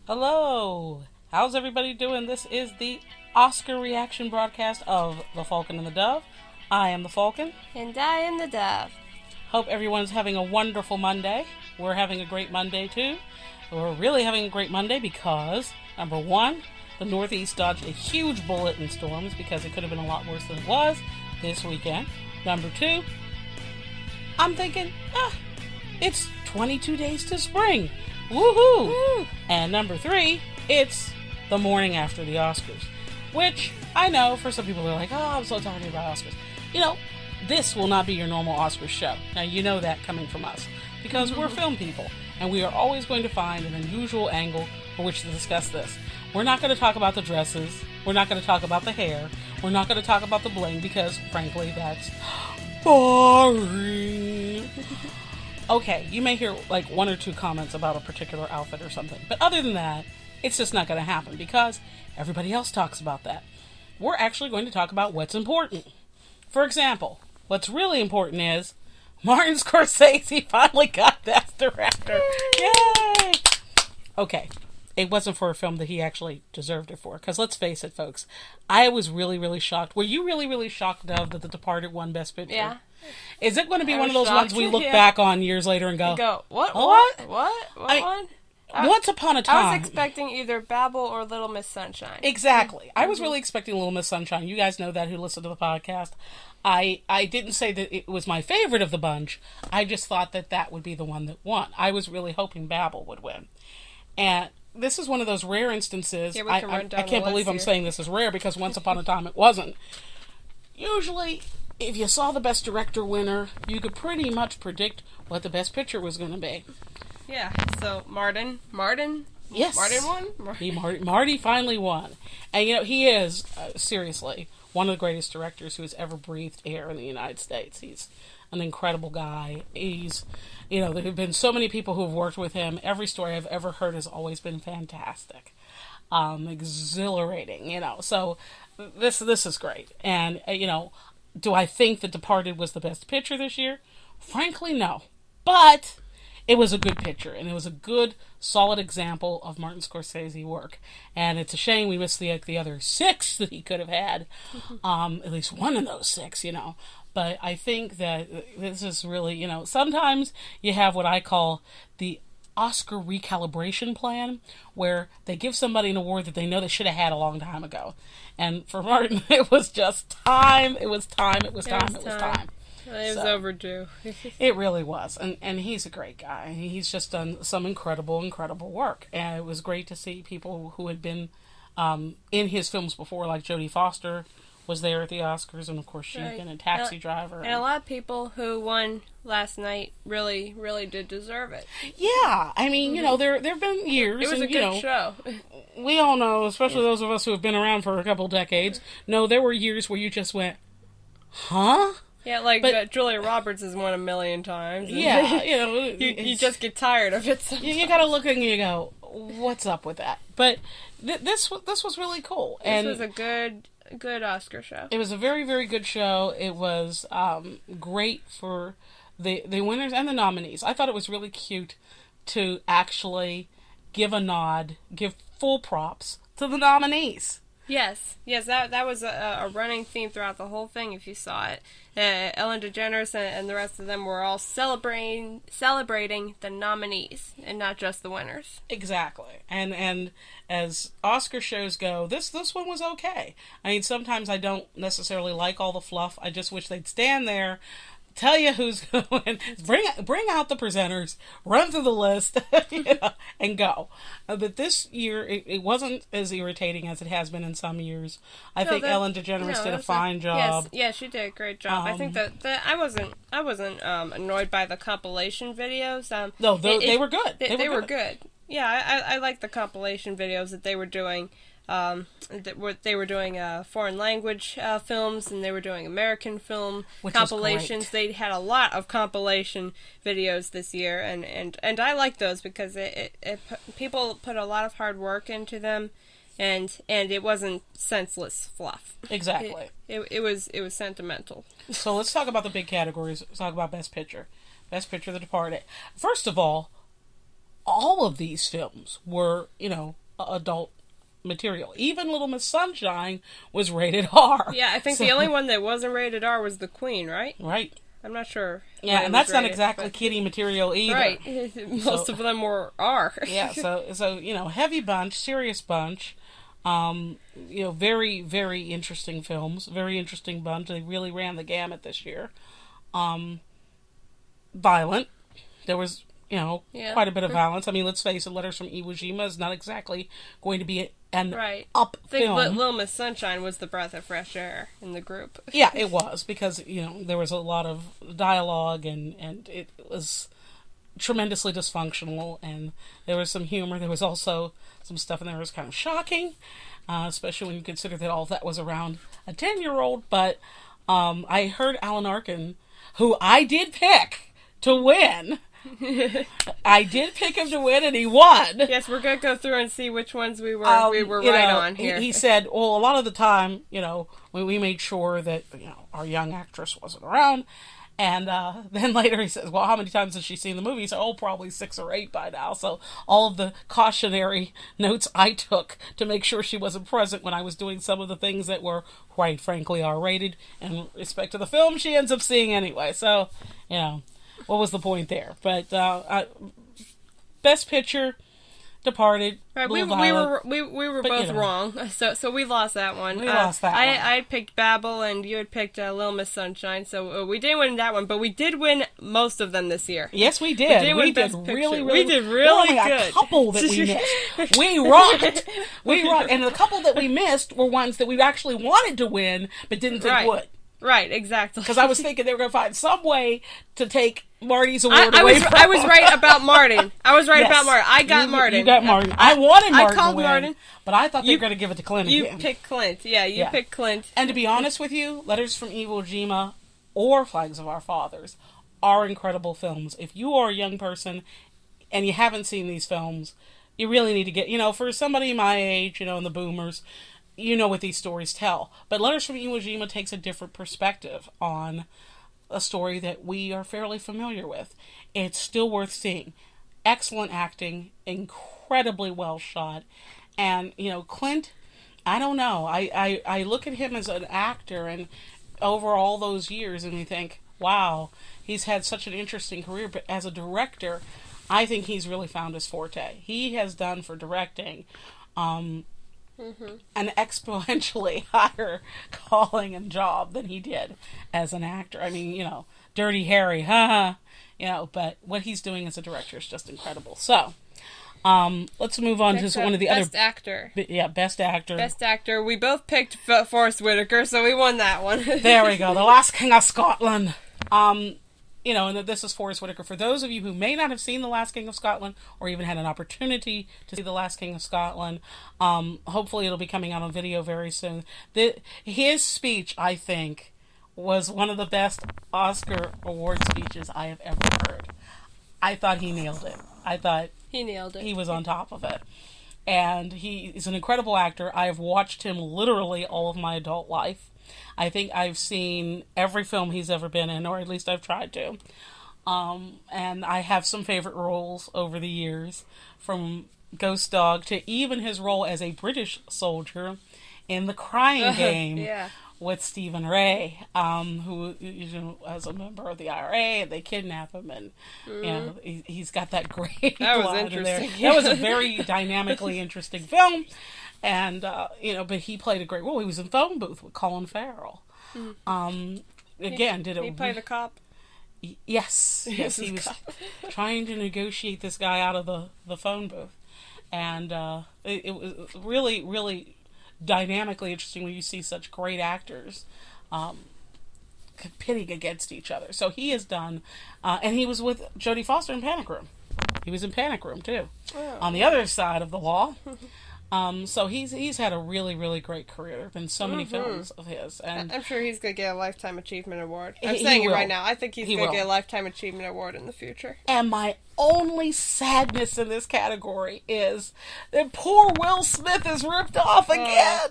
Hello! How's everybody doing? This is the Oscar reaction broadcast of The Falcon and the Dove. I am the Falcon. And I am the Dove. Hope everyone's having a wonderful Monday. We're having a great Monday too. We're really having a great Monday because, number one, the Northeast dodged a huge bullet in storms because it could have been a lot worse than it was this weekend. Number two, I'm thinking, it's 22 days to spring. Woohoo! Woo. And number three, it's the morning after the Oscars. Which, I know, for some people they're like, oh, I'm so tired about Oscars. You know, this will not be your normal Oscars show. Now, you know that coming from us. Because we're film people. And we are always going to find an unusual angle for which to discuss this. We're not going to talk about the dresses. We're not going to talk about the hair. We're not going to talk about the bling because, frankly, that's boring. Okay, you may hear like one or two comments about a particular outfit or something. But other than that, it's just not going to happen because everybody else talks about that. We're actually going to talk about what's important. For example, what's really important is Martin Scorsese finally got Best Director. Yay! Okay, it wasn't for a film that he actually deserved it for. Because let's face it, folks, I was really, really shocked. Were you really, really shocked, Dove, that The Departed won Best Picture? Yeah. Is it going to be one of those shocked. ones we look Yeah. back on years later and go, What? What? What I- one? Once upon a I time. was expecting either Babel or Little Miss Sunshine. Exactly. I was really expecting Little Miss Sunshine. You guys know that who listen to the podcast. I didn't say that it was my favorite of the bunch. I just thought that that would be the one that won. I was really hoping Babel would win. And this is one of those rare instances. Yeah, we can run down I can't the believe list I'm here. saying this is rare because once upon a time it wasn't. Usually, if you saw the Best Director winner, you could pretty much predict what the Best Picture was going to be. Yeah. So Martin. Yes. Martin won. Marty finally won. And, you know, he is, seriously, one of the greatest directors who has ever breathed air in the United States. He's an incredible guy. He's, you know, there have been so many people who have worked with him. Every story I've ever heard has always been fantastic. Exhilarating, you know. So, this is great. And, you know, do I think The Departed was the best picture this year? Frankly, no. But it was a good picture, and it was a good, solid example of Martin Scorsese work. And it's a shame we missed the other 6 that he could have had. At least one of those 6, you know. But I think that this is really, you know, sometimes you have what I call the Oscar recalibration plan, where they give somebody an award that they know they should have had a long time ago. And for Martin, it was just time. It was time. It was time. It was time. It was overdue. It really was. And he's a great guy. He's just done some incredible work. And it was great to see people who had been in his films before, like Jodie Foster was there at the Oscars, and of course she's been a Taxi Driver. And a lot of people who won last night really, really did deserve it. Yeah, I mean, you know, there have been years. It was and, a good show. We all know, especially those of us who have been around for a couple decades, know there were years where you just went, huh? Yeah, like Julia Roberts has won a million times. Yeah, you know. You just get tired of it sometimes. You gotta look and you go, what's up with that? But this was really cool. This was a good Oscar show. It was a very, very good show. It was great for the winners and the nominees. I thought it was really cute to actually give a nod, give full props to the nominees. Yes, that was a running theme throughout the whole thing. If you saw it, Ellen DeGeneres and the rest of them were all celebrating the nominees and not just the winners. Exactly, and as Oscar shows go, this one was okay. I mean, sometimes I don't necessarily like all the fluff. I just wish they'd stand there, tell you who's going, bring out the presenters, run through the list, you know, and go. But this year, it wasn't as irritating as it has been in some years. I think Ellen DeGeneres did a fine job. Yes, she did a great job. I think that I wasn't annoyed by the compilation videos. No, they were good. They were good. Yeah, I like the compilation videos that they were doing. They were doing foreign language films, and they were doing American film compilations. They had a lot of compilation videos this year, and I like those because people put a lot of hard work into them, and it wasn't senseless fluff. Exactly. It was sentimental. So let's talk about the big categories. Let's talk about Best Picture. Best Picture, The Departed. First of all, all of these films were, adult material. Even Little Miss Sunshine was rated R. Yeah, I think the only one that wasn't rated R was The Queen, right? Right. I'm not sure. Yeah, and that's not exactly kiddie material either. Right. Most of them were R. Yeah, so heavy bunch, serious bunch. Very, very interesting films. Very interesting bunch. They really ran the gamut this year. Violent. There was, quite a bit of violence. I mean, let's face it, Letters from Iwo Jima is not exactly going to be an up film. I think Little Miss Sunshine was the breath of fresh air in the group. Yeah, it was, because, there was a lot of dialogue, and it was tremendously dysfunctional, and there was some humor. There was also some stuff in there that was kind of shocking, especially when you consider that all that was around a 10-year-old, but I heard Alan Arkin, who I did pick to win. I did pick him to win, and he won. Yes, we're going to go through and see which ones we were right on here. He said, well, a lot of the time, we made sure that, our young actress wasn't around. And then later he says, well, how many times has she seen the movie? He said, probably 6 or 8 by now. So all of the cautionary notes I took to make sure she wasn't present when I was doing some of the things that were, quite frankly, R-rated. In respect to the film, she ends up seeing anyway. So, what was the point there? But Best Picture, Departed. Right, we were both wrong, so we lost that one. We lost that one. I had picked Babel, and you had picked Little Miss Sunshine, so we didn't win that one, but we did win most of them this year. Yes, we did. We did really good. A couple that we missed. We rocked. And the couple that we missed were ones that we actually wanted to win, but didn't think would. Right, exactly. Because I was thinking they were going to find some way to take Marty's award away from I was right about Martin. About Martin. I got Martin. You got Martin. I wanted Martin to win, Martin, but I thought they were going to give it to Clint again. You picked Clint. Yeah, you picked Clint. And to be honest with you, Letters from Iwo Jima or Flags of Our Fathers are incredible films. If you are a young person and you haven't seen these films, you really need to get, for somebody my age, and the boomers, what these stories tell. But Letters from Iwo Jima takes a different perspective on a story that we are fairly familiar with. It's still worth seeing. Excellent acting, incredibly well shot. And, Clint, I don't know. I look at him as an actor, and over all those years, and we think, wow, he's had such an interesting career. But as a director, I think he's really found his forte. He has done for directing an exponentially higher calling and job than he did as an actor. I mean, Dirty Harry, but what he's doing as a director is just incredible. So, let's move on to one of the other... Best Actor. Yeah, Best Actor. Best Actor. We both picked Forrest Whitaker, so we won that one. There we go. The Last King of Scotland. And this is Forrest Whitaker. For those of you who may not have seen The Last King of Scotland, or even had an opportunity to see The Last King of Scotland, hopefully it'll be coming out on video very soon. His speech, I think, was one of the best Oscar award speeches I have ever heard. I thought he nailed it. I thought he nailed it. He was on top of it. And he is an incredible actor. I have watched him literally all of my adult life. I think I've seen every film he's ever been in, or at least I've tried to. And I have some favorite roles over the years, from Ghost Dog to even his role as a British soldier in The Crying Game with Stephen Ray, who as a member of the IRA, and they kidnap him, and he's got that great that was line interesting. In there. That was a very dynamically interesting film. And, but he played a great role. He was in Phone Booth with Colin Farrell. He played a cop? Yes. Yes, he was trying to negotiate this guy out of the phone booth. And it was really, really dynamically interesting when you see such great actors pitting against each other. So he has done, and he was with Jodie Foster in Panic Room. He was in Panic Room, too. Oh. On the other side of the law. So he's had a really, really great career. There have been so many films of his. And I'm sure he's going to get a Lifetime Achievement Award. I'm saying it right now. I think he's going to get a Lifetime Achievement Award in the future. And my only sadness in this category is that poor Will Smith is ripped off again.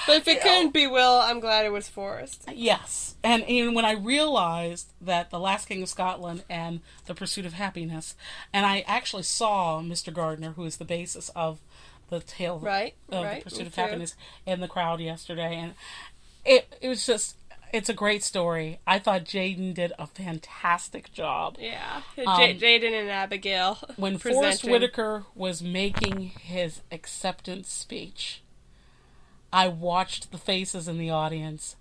But if it couldn't be Will, I'm glad it was Forrest. Yes. And even when I realized that The Last King of Scotland and The Pursuit of Happiness, and I actually saw Mr. Gardner, who is the basis of the tale of The Pursuit of Happiness, in the crowd yesterday, and it was just, it's a great story. I thought Jaden did a fantastic job. Yeah, Jaden and Abigail. When Forrest Whitaker was making his acceptance speech, I watched the faces in the audience,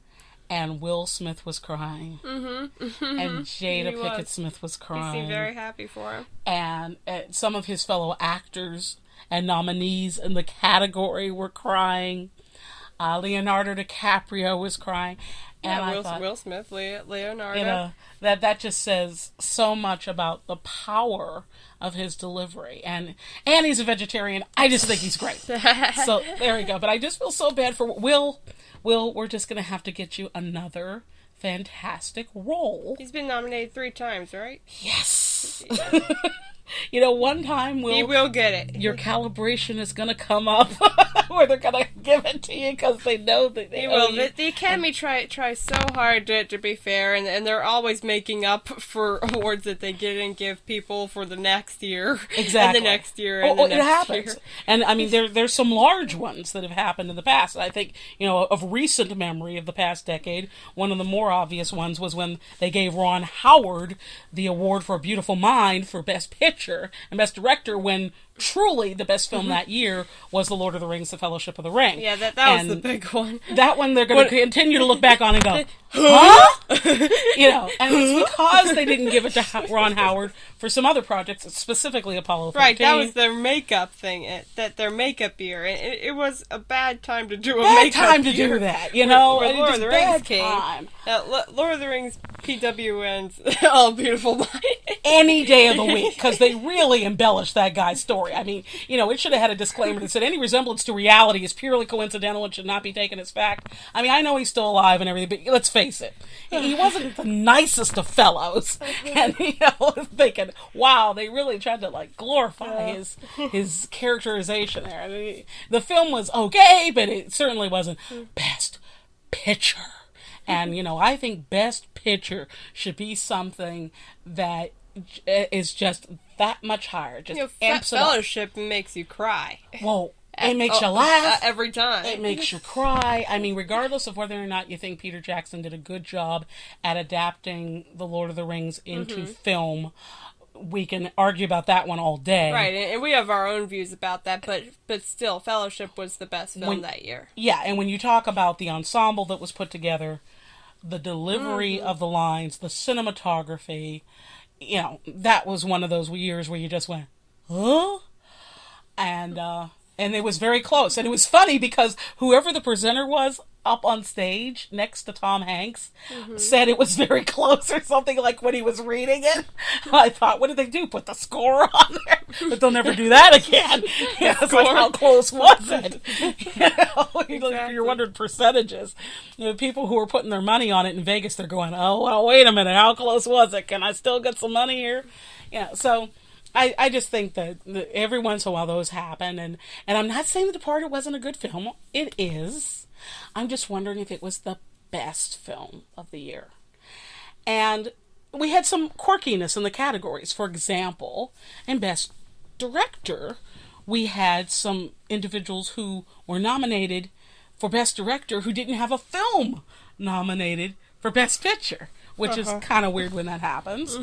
and Will Smith was crying. Mm-hmm. And Jada Pinkett Smith was crying. He seemed very happy for him. And some of his fellow actors and nominees in the category were crying. Leonardo DiCaprio was crying. And I thought, Will Smith, Leonardo. That just says so much about the power of his delivery. And he's a vegetarian. I just think he's great. So there we go. But I just feel so bad for Will. Will, we're just going to have to get you another fantastic role. He's been nominated 3 times, right? Yes. You know, one time he will get it. Your calibration is going to come up where they're going to give it to you because they know that they will. The Academy tries so hard to be fair, and they're always making up for awards that they didn't give people for the next year. Exactly. And the next year. And the next it happens. Year. And I mean, there's some large ones that have happened in the past. I think, you know, of recent memory of the past decade, one of the more obvious ones was when they gave Ron Howard the award for A Beautiful Mind for Best Picture and Best Director, when truly the best film that year was The Lord of the Rings, The Fellowship of the Ring. Yeah, that was the big one. That one they're going to continue to look back on and go, huh? You know, and it's because they didn't give it to Ron Howard for some other projects, specifically Apollo 13. Right, that was their makeup thing, their makeup year. It was a bad time to do a bad makeup time to year. do that, you know? Where Lord of the Rings came. Lord of the Rings, PWN's All Beautiful Mind. Any day of the week, because they really embellished that guy's story. I mean, you know, it should have had a disclaimer that said any resemblance to reality is purely coincidental and should not be taken as fact. I mean, I know he's still alive and everything, but let's face it, he wasn't the nicest of fellows. And, you know, thinking, wow, they really tried to, like, glorify his characterization there. I mean, the film was okay, but it certainly wasn't Best Picture. And, you know, I think Best Picture should be something that is just that much higher. Just amps it up. Fellowship makes you cry. Well, it makes you laugh. Every time. It makes you cry. I mean, regardless of whether or not you think Peter Jackson did a good job at adapting The Lord of the Rings into film, we can argue about that one all day. Right, and we have our own views about that, but still, Fellowship was the best film that year. Yeah, and when you talk about the ensemble that was put together, the delivery of the lines, the cinematography, you know, that was one of those years where you just went, huh? And it was very close. And it was funny because whoever the presenter was up on stage next to Tom Hanks said it was very close or something, like when he was reading it. I thought, what did they do? Put the score on there? But they'll never do that again. Yeah, it's like, how close was it? You know, you're wondering percentages. You know, people who are putting their money on it in Vegas, they're going, oh, well, wait a minute. How close was it? Can I still get some money here? Yeah, so I just think that every once in a while those happen. And I'm not saying The Departed wasn't a good film. It is. I'm just wondering if it was the best film of the year. And we had some quirkiness in the categories. For example, in Best Director, we had some individuals who were nominated for Best Director who didn't have a film nominated for Best Picture, which is kind of weird when that happens,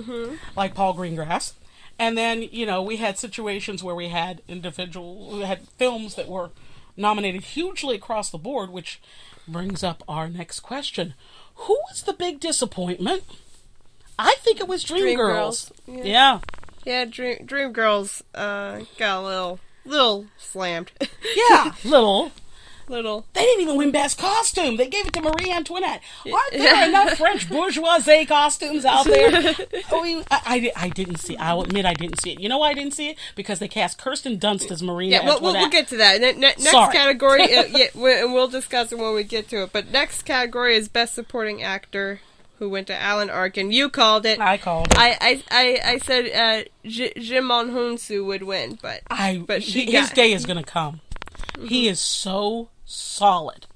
like Paul Greengrass. And then, you know, we had situations where we had films that were nominated hugely across the board, which brings up our next question. Who was the big disappointment? I think it was Dreamgirls. Yeah. Yeah, Dreamgirls got a little slammed. Yeah, little. They didn't even win Best Costume. They gave it to Marie Antoinette. Aren't there enough French bourgeoisie costumes out there? I didn't see it. I'll admit I didn't see it. You know why I didn't see it? Because they cast Kirsten Dunst as Marie Antoinette. We'll get to that. Next category, and we'll discuss it when we get to it. But next category is Best Supporting Actor, who went to Alan Arkin. You called it. I called it. I said Jimon Hunsu would win, but his day is going to come. He is so solid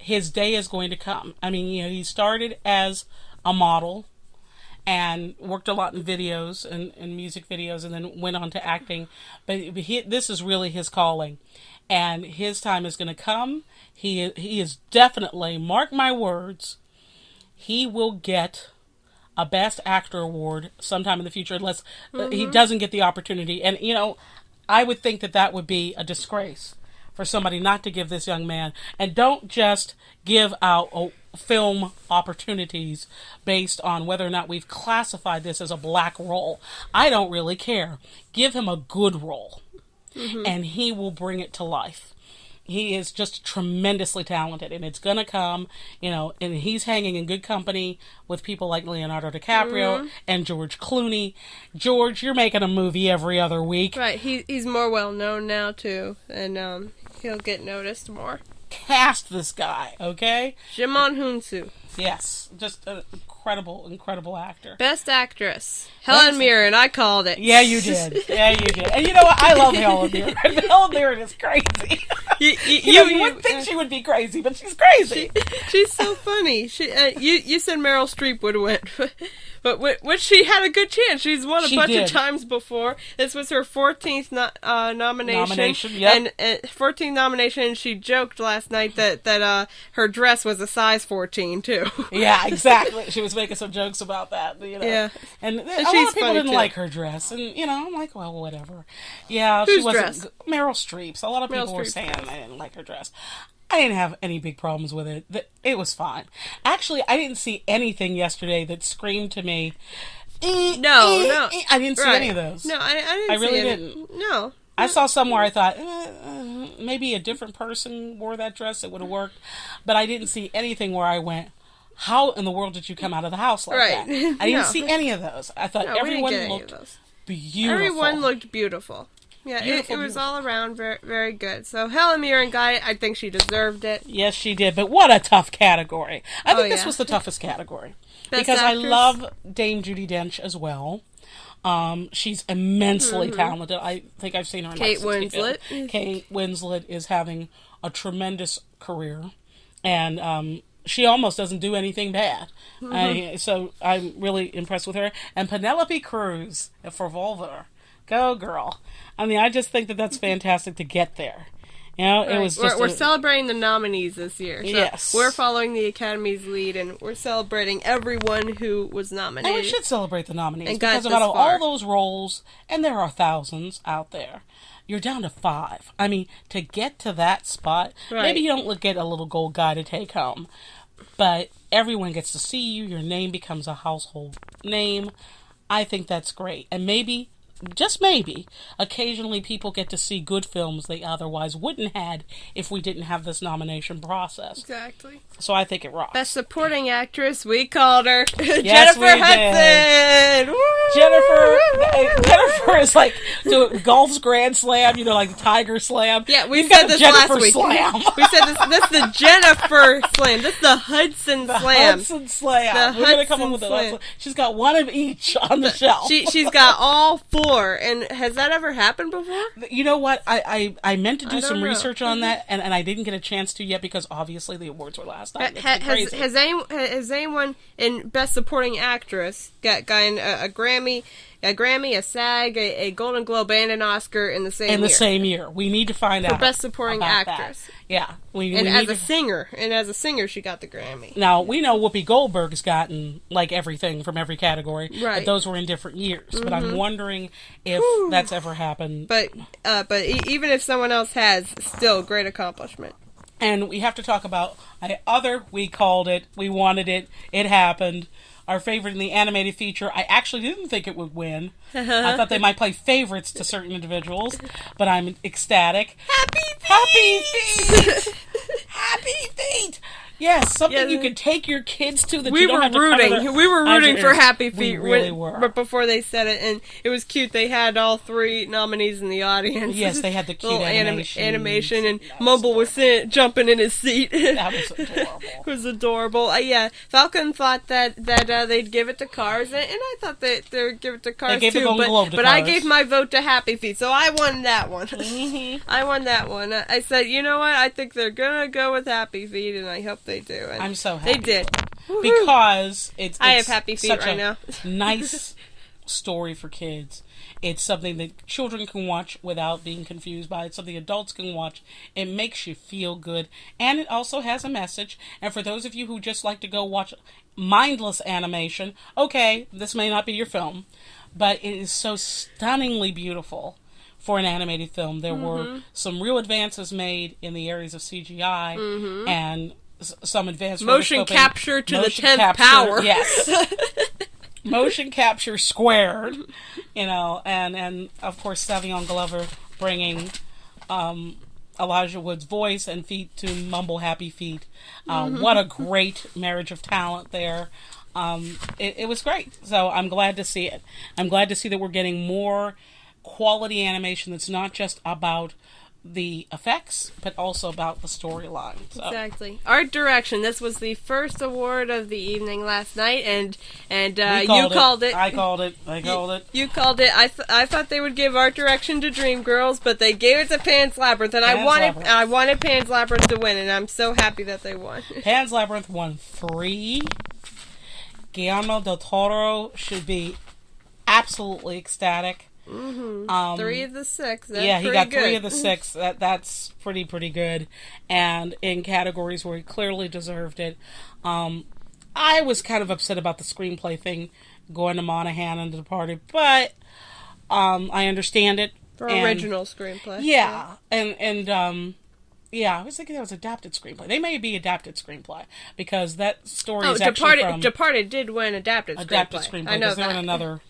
his day is going to come. I mean, you know, he started as a model and worked a lot in videos and music videos, and then went on to acting. But this is really his calling, and his time is going to come. He is definitely, mark my words, he will get a Best Actor award sometime in the future, unless he doesn't get the opportunity. And, you know, I would think that would be a disgrace for somebody not to give this young man, and don't just give out film opportunities based on whether or not we've classified this as a black role. I don't really care. Give him a good role, and he will bring it to life. He is just tremendously talented, and it's going to come, you know, and he's hanging in good company with people like Leonardo DiCaprio and George Clooney. George, you're making a movie every other week. Right, he's more well-known now, too, and he'll get noticed more. Cast this guy, okay? Jimon Hunsu. Yes, just an incredible actor. Best Actress. Helen Mirren, I called it. Yeah, you did. And you know what? I love Helen Mirren. Helen Mirren is crazy. You wouldn't think she would be crazy, but she's crazy. She's so funny. You said Meryl Streep would have went, but which she had a good chance. She's won a bunch of times before. This was her 14th nomination. Yep. And 14th nomination, and she joked last night that her dress was a size 14, too. Yeah, exactly. She was making some jokes about that, you know. Yeah. And a lot of people didn't like her dress, and, you know, I'm like, well, whatever. Yeah, Whose she wasn't... dress? Meryl Streep's. A lot of people were saying I didn't like her dress. I didn't have any big problems with it. It was fine. Actually, I didn't see anything yesterday that screamed to me. No. I didn't see any of those. No, I didn't. I really didn't. No. I saw somewhere I thought maybe a different person wore that dress. It would have worked, but I didn't see anything where I went, "How in the world did you come out of the house like that?" I didn't see any of those. I thought everyone looked beautiful. Everyone looked beautiful. Yeah, it was all around very, very good. So Helen Mirren got it. I think she deserved it. Yes, she did. But what a tough category. I think this was the toughest category. Because I love Dame Judi Dench as well. She's immensely talented. I think I've seen her in Kate Winslet. Kate Winslet is having a tremendous career. And she almost doesn't do anything bad. So I'm really impressed with her. And Penelope Cruz for Volver. Go, girl. I mean, I just think that's fantastic to get there. You know, it was just we're celebrating the nominees this year. So yes. We're following the Academy's lead, and we're celebrating everyone who was nominated. And we should celebrate the nominees, and because out of all those roles, and there are thousands out there, you're down to 5. I mean, to get to that spot, maybe you don't get a little gold guy to take home, but everyone gets to see you, your name becomes a household name. I think that's great. And maybe, just maybe, occasionally people get to see good films they otherwise wouldn't had if we didn't have this nomination process. Exactly. So I think it rocks. Best Supporting Actress, we called her. Yes, Jennifer Hudson! Jennifer is like doing golf's Grand Slam, you know, like the Tiger Slam. Yeah, we said this Jennifer last week. Slam. We said this is the Jennifer Slam. This is the Hudson Slam. Hudson Slam. We're going to come up with it. She's got one of each on the shelf. She's got all 4. And has that ever happened before? You know what? I meant to do some research on that, and I didn't get a chance to yet because obviously the awards were last night. Has anyone in Best Supporting Actress gotten a Grammy, a SAG, a Golden Globe, and an Oscar in the same year? In the same year. We need to find out. For Best Supporting Actress. That. Yeah. As a singer, she got the Grammy. Now, we know Whoopi Goldberg's gotten, like, everything from every category. Right. But those were in different years. But I'm wondering if that's ever happened. But even if someone else has, still great accomplishment. And we have to talk about we called it, we wanted it, it happened. Our favorite in the animated feature, I actually didn't think it would win. I thought they might play favorites to certain individuals, but I'm ecstatic. Happy feet! Happy feet! Yes, something you could take your kids to that we you don't were have to rooting. cover their We were rooting for Happy Feet. We really were. But before they said it, and it was cute. They had all 3 nominees in the audience. Yes, they had the cute animation, and Mumble was jumping in his seat. That was adorable. It was adorable. Yeah, Falcon thought that they'd give it to Cars, and I thought that they would give it to Cars gave too. the Golden Globe to but Cars. I gave my vote to Happy Feet, so I won that one. Mm-hmm. I won that one. I said, you know what? I think they're gonna go with Happy Feet, and I hope they do. And I'm so happy. they did. Because it's I have Happy Feet right now. Nice story for kids. It's something that children can watch without being confused by it. Something adults can watch. It makes you feel good. And it also has a message. And for those of you who just like to go watch mindless animation, okay, this may not be your film. But it is so stunningly beautiful for an animated film. There were some real advances made in the areas of CGI and some advanced motion capture to the 10th power. Yes. Motion capture squared, and of course Savion Glover bringing Elijah Wood's voice and feet to Mumble Happy Feet. What a great marriage of talent there. It was great. So I'm glad to see it. I'm glad to see that we're getting more quality animation that's not just about the effects, but also about the storyline. So. Exactly. Art direction. This was the first award of the evening last night, and you called it. I called it. You called it. I thought they would give art direction to Dreamgirls, but they gave it to Pan's Labyrinth, and I wanted Pan's Labyrinth to win, and I'm so happy that they won. Pan's Labyrinth won 3. Guillermo del Toro should be absolutely ecstatic. 3 of the 6. That's he got good. 3 of the 6. That's pretty good. And in categories where he clearly deserved it. I was kind of upset about the screenplay thing going to Monahan and The Departed, but I understand it. For original screenplay. Yeah. And I was thinking that was adapted screenplay. They may be adapted screenplay because that story is actually from... Departed did win adapted screenplay. I know because they're in another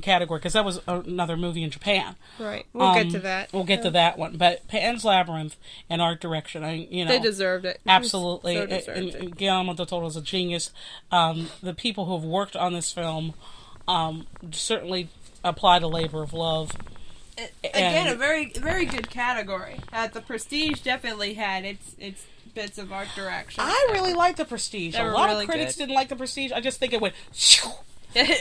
category, because that was another movie in Japan. Right. We'll get to that. We'll get to that one. But Pan's Labyrinth and art direction, they deserved it. Absolutely. So deserved it. Guillermo del Toro is a genius. The people who have worked on this film certainly applied a labor of love. Again, a very, very good category. The Prestige definitely had its bits of art direction. I really like The Prestige. A lot of critics didn't like The Prestige. I just think it went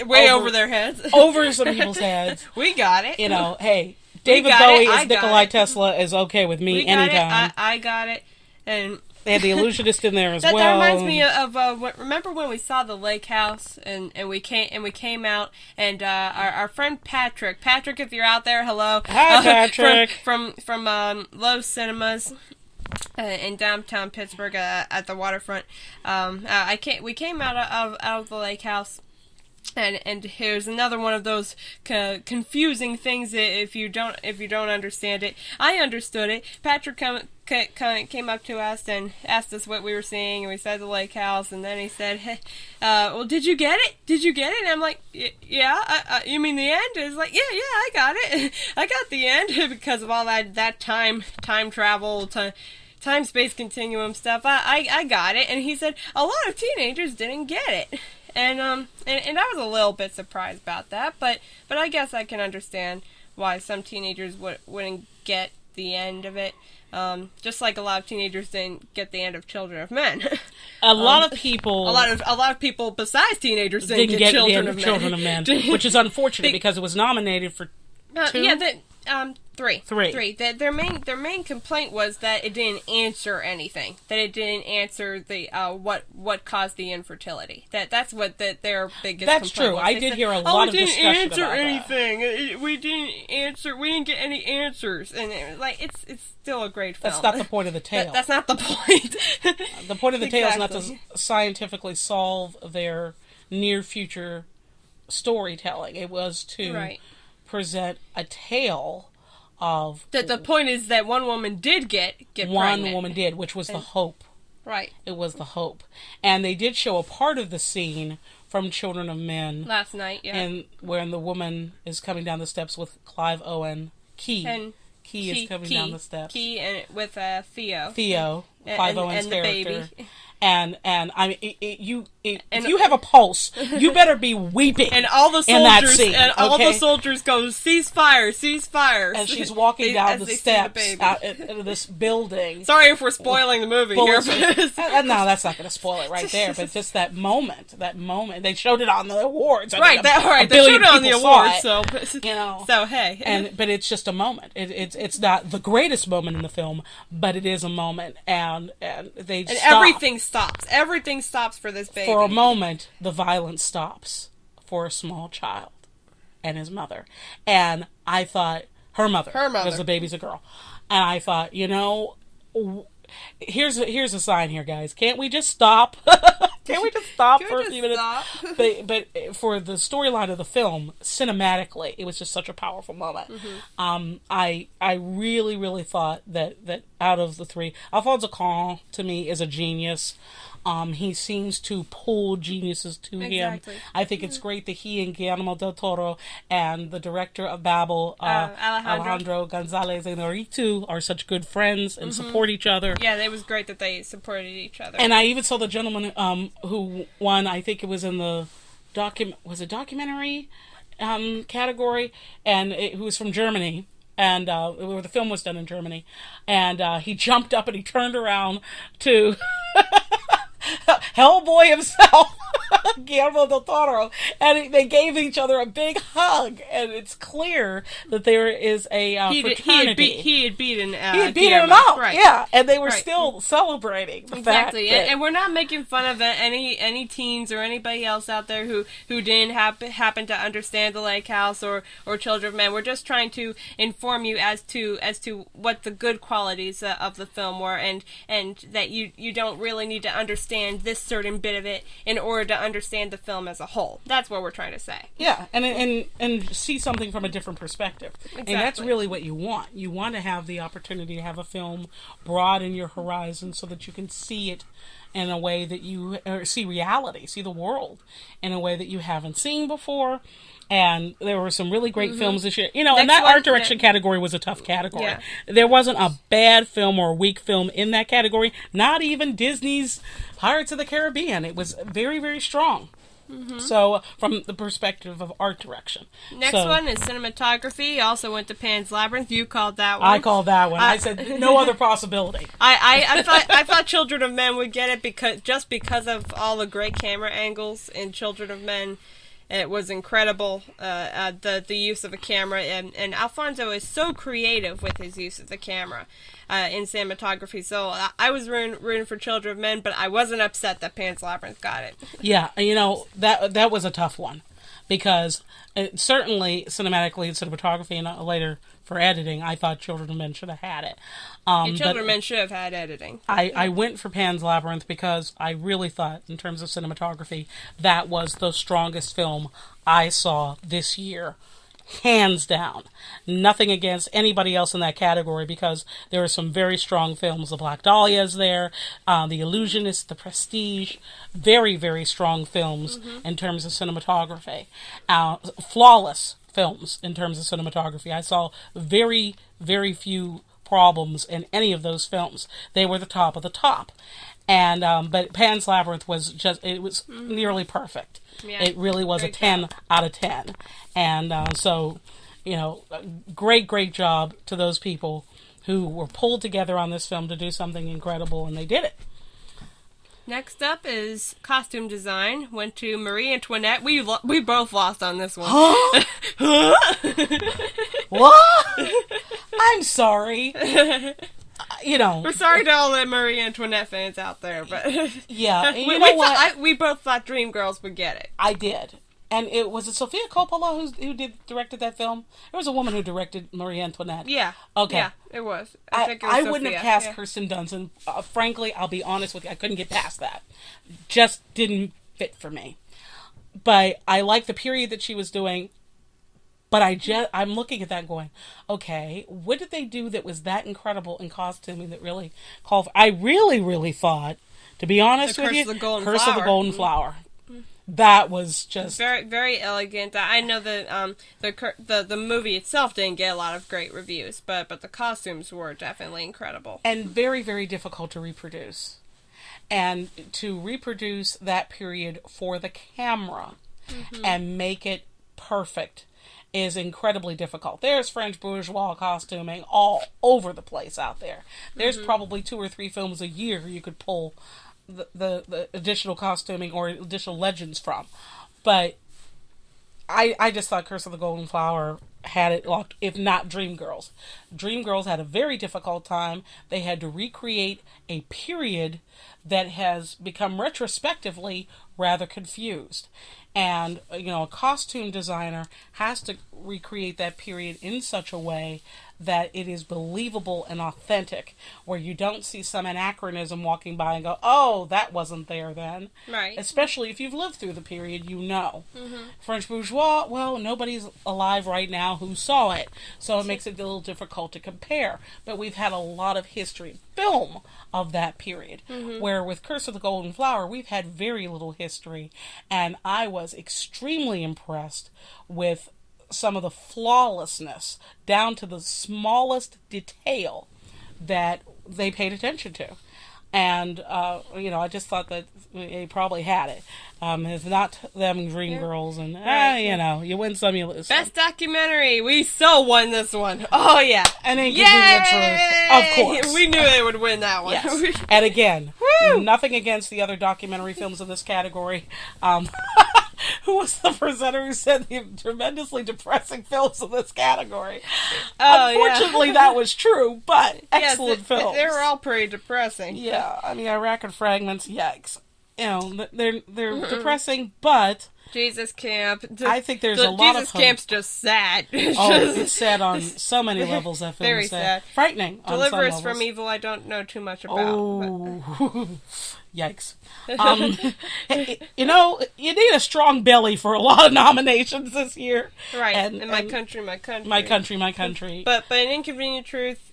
way over their heads. Over some people's heads. We got it. Hey, David Bowie as Nikolai Tesla is okay with me anytime. I got it. And they had the illusionist in there as well. That reminds me of remember when we saw the Lake House and we came out and our friend Patrick, if you're out there, hello. Hi, Patrick. From Lowe's Cinemas. In downtown Pittsburgh at the waterfront. We came out of the Lake House. And here's another one of those confusing things that if you don't understand it. I understood it. Patrick came up to us and asked us what we were seeing, and we said the Lake House, and then he said, "Hey, well, did you get it? Did you get it?" And I'm like, "Yeah. You mean the end?" And he's like, "Yeah, I got it. I got the end because of all that time travel." Time space continuum stuff. I got it, and he said a lot of teenagers didn't get it. And I was a little bit surprised about that, but I guess I can understand why some teenagers wouldn't get the end of it. Just like a lot of teenagers didn't get the end of Children of Men. A lot of people besides teenagers didn't get Children of Men, which is unfortunate because it was nominated for 2. Three. Their main complaint was that it didn't answer anything. That it didn't answer the what caused the infertility. That's what their biggest. That's complaint true. was. I did hear a lot of discussion about that. We didn't answer anything. We didn't get any answers, and it's still a great film. That's not the point of the tale. That's not the point. The point of the tale is not to scientifically solve their near future storytelling. It was to present a tale of... The point is that one woman did get pregnant. One woman did, which was the hope. Right. It was the hope. And they did show a part of the scene from Children of Men. Last night, yeah. And when the woman is coming down the steps with Clive Owen. Key is coming down the steps. Key and with Theo. Clive Owen's character. The baby. and I mean, if you have a pulse, you better be weeping. And all the soldiers, in that scene, all the soldiers go, cease fire, cease fire. And she's walking down the steps out in this building. Sorry if we're spoiling the movie here. No, that's not going to spoil it right there. But just that moment, they showed it on the awards. They showed it on the awards. So hey, but it's just a moment. It's not the greatest moment in the film, but it is a moment, and everything stops. Everything stops for this baby. For a moment, the violence stops for a small child and his mother. And I thought, her mother, because the baby's a girl. And I thought, here's a sign here, guys. Can't we just stop? Can't we just stop for a few minutes? But for the storyline of the film, cinematically, it was just such a powerful moment. I really, really thought that out of the three, Alphonse Cuarón, to me, is a genius. He seems to pull geniuses to him. I think it's great that he and Guillermo del Toro and the director of Babel, Alejandro González Iñárritu, are such good friends and support each other. Yeah, it was great that they supported each other. And I even saw the gentleman who won, I think it was in the documentary category, and who was from Germany. And where the film was done in Germany. And he jumped up and he turned around to Hellboy himself, Guillermo del Toro, and they gave each other a big hug, and it's clear that there is a fraternity. He had beaten him out, right. Yeah, and they were still celebrating the fact that... And we're not making fun of any teens or anybody else out there who didn't happen to understand the Lake House or Children of Men. We're just trying to inform you as to what the good qualities of the film were, and that you don't really need to understand this certain bit of it in order to understand the film as a whole. That's what we're trying to say. Yeah, and see something from a different perspective. Exactly. And that's really what you want. You want to have the opportunity to have a film broaden your horizon so that you can see it in a way that see reality, see the world in a way that you haven't seen before. And there were some really great films this year. And that art direction category was a tough category. Yeah. There wasn't a bad film or a weak film in that category. Not even Disney's Pirates of the Caribbean. It was very, very strong. So, from the perspective of art direction. Next one is cinematography. Also went to Pan's Labyrinth. You called that one. I called that one. I said no other possibility. I thought Children of Men would get it because of all the great camera angles in Children of Men. It was incredible, the use of a camera, and Alfonso is so creative with his use of the camera in cinematography. So I was rooting for Children of Men, but I wasn't upset that Pan's Labyrinth got it. Yeah, that was a tough one, because certainly cinematically and cinematography, and later for editing, I thought Children of Men should have had it. Children of Men should have had editing. I went for Pan's Labyrinth because I really thought, in terms of cinematography, that was the strongest film I saw this year. Hands down. Nothing against anybody else in that category, because there are some very strong films. The Black Dahlia is there, The Illusionist, The Prestige. Very, very strong films in terms of cinematography. Flawless films in terms of cinematography. I saw very, very few problems in any of those films. They were the top of the top. And but Pan's Labyrinth was nearly perfect. Yeah, it really was a 10 out of 10. And so, great job to those people who were pulled together on this film to do something incredible, and they did it. Next up is costume design. Went to Marie Antoinette. We both lost on this one. What? I'm sorry. We're sorry to all the Marie Antoinette fans out there, but yeah, we both thought Dreamgirls would get it. I did. And was it Sofia Coppola who directed that film? There was a woman who directed Marie Antoinette. Yeah. Okay. Yeah, it was. I think it was wouldn't have cast Kirsten Dunst, and frankly, I'll be honest with you, I couldn't get past that. Just didn't fit for me. But I like the period that she was doing. But I'm looking at that and going, okay, what did they do that was that incredible in costuming that really called for... I really, really thought, to be honest with you, Curse of the Golden Flower. That was just very, very elegant. I know that the movie itself didn't get a lot of great reviews, but the costumes were definitely incredible and very, very difficult to reproduce. And to reproduce that period for the camera and make it perfect is incredibly difficult. There's French bourgeois costuming all over the place out there. There's probably 2 or 3 films a year you could pull the additional costuming or additional legends from. But I just thought Curse of the Golden Flower had it locked, if not Dreamgirls. Dreamgirls had a very difficult time. They had to recreate a period that has become retrospectively rather confused. And, a costume designer has to recreate that period in such a way that it is believable and authentic, where you don't see some anachronism walking by and go, oh, that wasn't there then. Right. Especially if you've lived through the period, French bourgeois, well, nobody's alive right now who saw it, so it makes it a little difficult to compare. But we've had a lot of history, film of that period, where with Curse of the Golden Flower, we've had very little history, and I was extremely impressed with some of the flawlessness down to the smallest detail that they paid attention to. And, I just thought that they probably had it. If not them Dreamgirls, and, right. You win some, you lose some. Best documentary. We so won this one. Oh, yeah. And Inconvenient Truth, of course. We knew they would win that one. Yes. And again, nothing against the other documentary films in this category. Who was the presenter who said the tremendously depressing films in this category? Unfortunately, that was true, but excellent films. They were all pretty depressing. Yeah, Iraq and Fragments, yikes. They're depressing, but... Jesus Camp. I think there's a lot of Jesus Camp's just sad. It's sad on so many levels, that film is sad. Frightening on some levels. Deliver Us from Evil, I don't know too much about. Oh, yikes. You need a strong belly for a lot of nominations this year. Right, and My Country. My Country. But in Inconvenient Truth,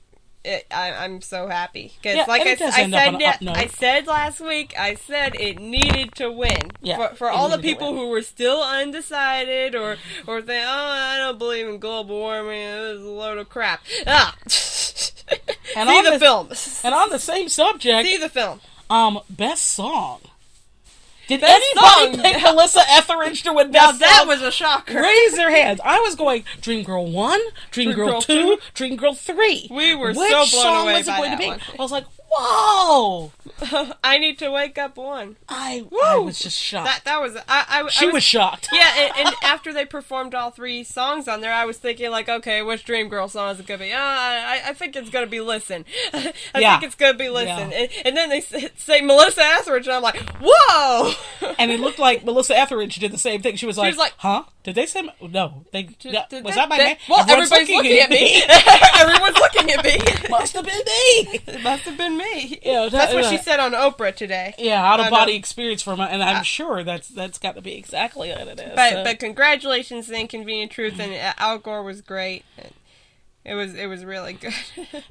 I'm so happy. Because I said last week, it needed to win. Yeah, for all the people who were still undecided or think, I don't believe in global warming, it was a load of crap. And See the film. And on the same subject... See the film. Best song. Did anybody pick Melissa Etheridge to win Best Song? Now that was a shocker. Raise their hands. I was going Dreamgirl 1, Dreamgirl 2, Dreamgirl 3. We were so blown away by that one. I was like, whoa! I Need to Wake Up 1. I was just shocked. That was... She was shocked. Yeah, and after they performed all 3 songs on there, I was thinking, like, okay, which Dreamgirl song is it going to be? I think it's going to be Listen. I think it's going to be Listen. Yeah. And then they say Melissa Etheridge, and I'm like, whoa! And it looked like Melissa Etheridge did the same thing. She was like, huh? Did they say... No. Was that my name? Well, everybody's looking at me. Everyone's looking at me. Must have been me. It must have been me. That's what she said on Oprah today. Yeah, out-of-body experience and I'm sure that's got to be exactly what it is. But congratulations to Inconvenient Truth, and Al Gore was great. It was really good.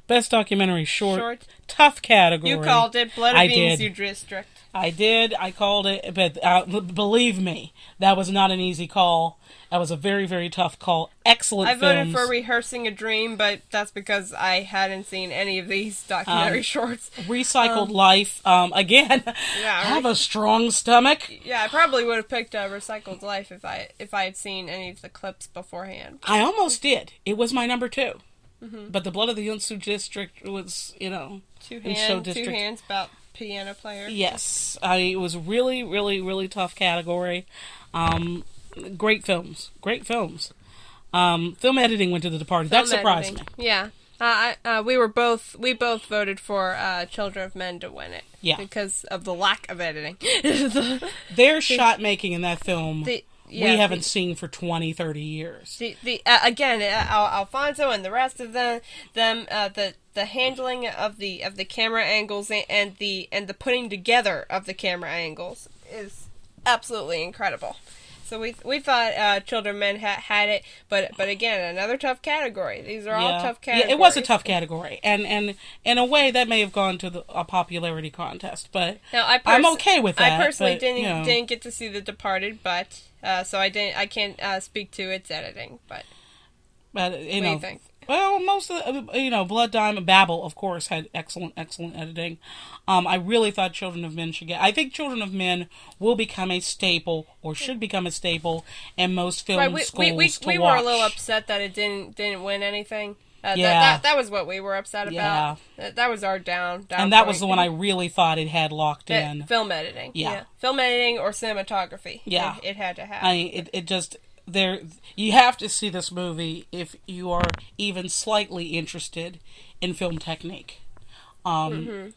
Best documentary short. Tough category. You called it Blood of Venus District. I did. I called it, but believe me, that was not an easy call. That was a very, very tough call. Excellent films. I voted for Rehearsing a Dream, but that's because I hadn't seen any of these documentary shorts. Recycled Life, again, have a strong stomach. Yeah, I probably would have picked Recycled Life if I had seen any of the clips beforehand. I almost did. It was my number 2. Mm-hmm. But the Blood of the Unsu District was, Two hands about piano players. Yes. It was really, really, really tough category. Great films. Film editing went to The Departed. That surprised me. Yeah. We both voted for Children of Men to win it. Yeah. Because of the lack of editing. Their shot making in that film... we haven't seen for 20, 30 years. Again, Alfonso and the rest of them, the handling of the camera angles and the putting together of the camera angles is absolutely incredible. So we thought Children of Men had it, but again, another tough category. These are all tough categories. Yeah, it was a tough category, and in a way that may have gone to a popularity contest, but now, I'm okay with that. I personally didn't get to see The Departed, but so I can't speak to its editing. But what do you think? Well, most of the, Blood Diamond, Babel, of course, had excellent editing. I really thought Children of Men should get. I think Children of Men will become a staple, or should become a staple, in most film schools to watch. We were a little upset that it didn't win anything. That was what we were upset about. That was our down. And that was the one I really thought it had locked in. Film editing. Yeah. Film editing or cinematography. Yeah. It had to have. I mean, it just... you have to see this movie if you are even slightly interested in film technique. And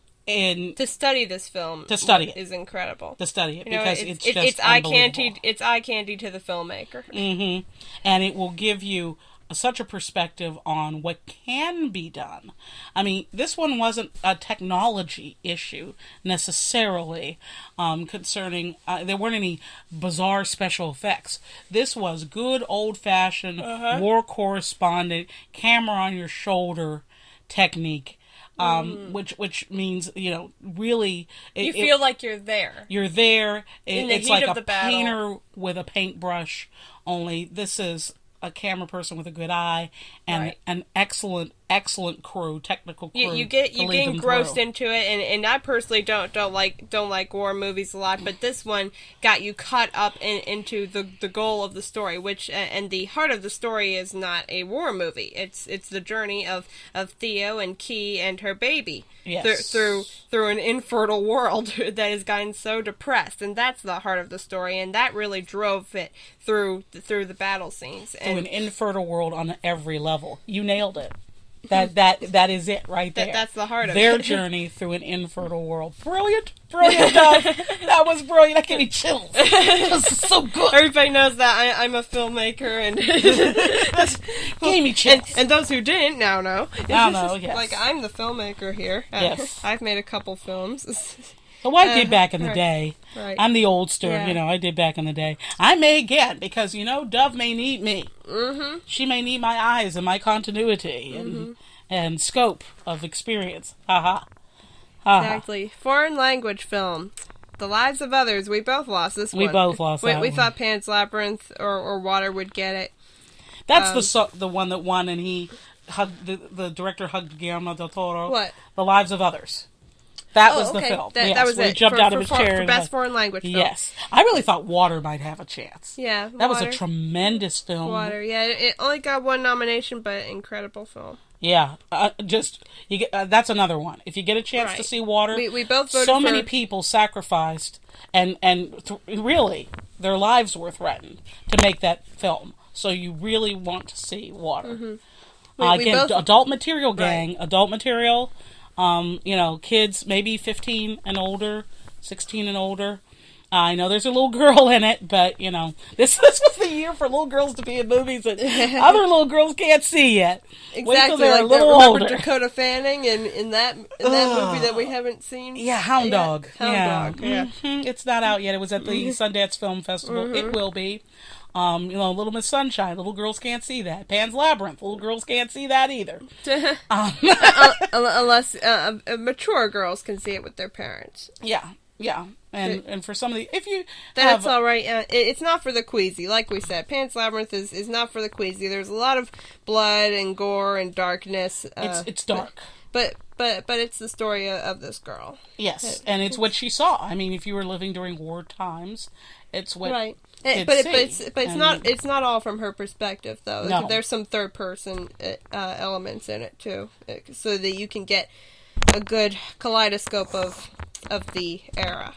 to study this film is incredible. To study it, because it's just it's eye candy. It's eye candy to the filmmaker. And it will give you such a perspective on what can be done. I mean, this one wasn't a technology issue necessarily, concerning, there weren't any bizarre special effects. This was good old-fashioned war correspondent, camera on your shoulder technique. Which means, really... You feel like you're there. You're there. It's like a battle. Painter with a paintbrush, only this is a camera person with a good eye and an excellent crew, technical crew. You get engrossed into it, and I personally don't like war movies a lot, but this one got you caught up into the goal of the story, which and the heart of the story is not a war movie. It's the journey of Theo and Key and her baby through an infertile world that has gotten so depressed, and that's the heart of the story, and that really drove it through the battle scenes. Through an infertile world on every level. You nailed it. That is it right there. That's the heart of their journey through an infertile world. Brilliant, Doug. That was brilliant. That gave me chills. This is so good. Everybody knows that I'm a filmmaker, and gave me chills. And those who didn't now know. Now know. Yes. Like, I'm the filmmaker here. Yes. I've made a couple films. So I did back in the day. Right. I'm the oldster, I did back in the day. I may again, because, Dove may need me. She may need my eyes and my continuity and scope of experience. Exactly. Foreign language film. The Lives of Others. We both lost this one. We both lost that We one. thought Pan's Labyrinth or Water would get it. That's the one that won, and he hugged, the director hugged Guillermo del Toro. What? The Lives of Others. That was the film. That was it. He jumped out of his chair. For best foreign language film. Yes. I really thought Water might have a chance. Yeah. That was a tremendous film. Water, yeah. It only got one nomination, but incredible film. Yeah. That's another one. If you get a chance to see Water, we both voted so many people sacrificed and really their lives were threatened to make that film. So you really want to see Water. Again, adult material, gang. Adult material. Kids maybe 15 and older, 16 and older. I know there's a little girl in it, but, this was the year for little girls to be in movies that other little girls can't see yet. Exactly. Wait till they're a little older. older. Dakota Fanning in that movie that we haven't seen. Yeah, Hound Dog. Dog, yeah. It's not out yet. It was at the Sundance Film Festival. It will be. Little Miss Sunshine, little girls can't see that. Pan's Labyrinth, little girls can't see that either. Unless mature girls can see it with their parents. Yeah. And for some of the, that's all right. It's not for the queasy, like we said. Pan's Labyrinth is not for the queasy. There's a lot of blood and gore and darkness. It's dark. But it's the story of this girl. Yes, and it's what she saw. I mean, if you were living during war times, it's what it's not all from her perspective, though. No. There's some third person elements in it too, so that you can get a good kaleidoscope of the era.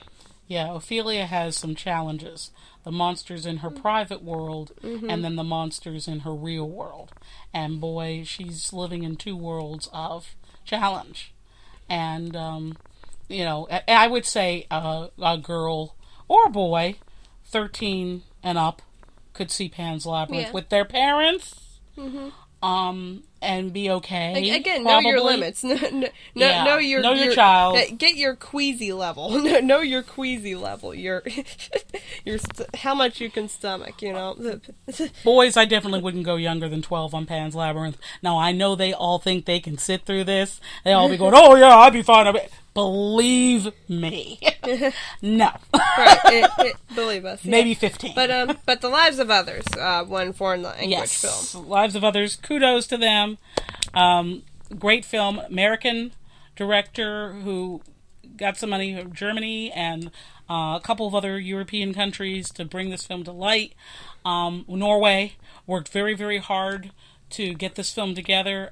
Yeah, Ophelia has some challenges. The monsters in her private world, and then the monsters in her real world. And boy, she's living in two worlds of challenge. And, I would say a girl or a boy, 13 and up, could see Pan's Labyrinth with their parents. And be okay. Again, probably. Know your limits. Know your child. Get your queasy level. Know your queasy level. Your how much you can stomach. Boys, I definitely wouldn't go younger than 12 on Pan's Labyrinth. Now I know they all think they can sit through this. They all be going, "Oh yeah, I'd be fine." Believe me. No. Right. Believe us. Yeah. Maybe 15. But The Lives of Others won foreign language Yes. film. Lives of Others. Kudos to them. Great film. American director who got some money from Germany and a couple of other European countries to bring this film to light. Norway worked very, very hard to get this film together.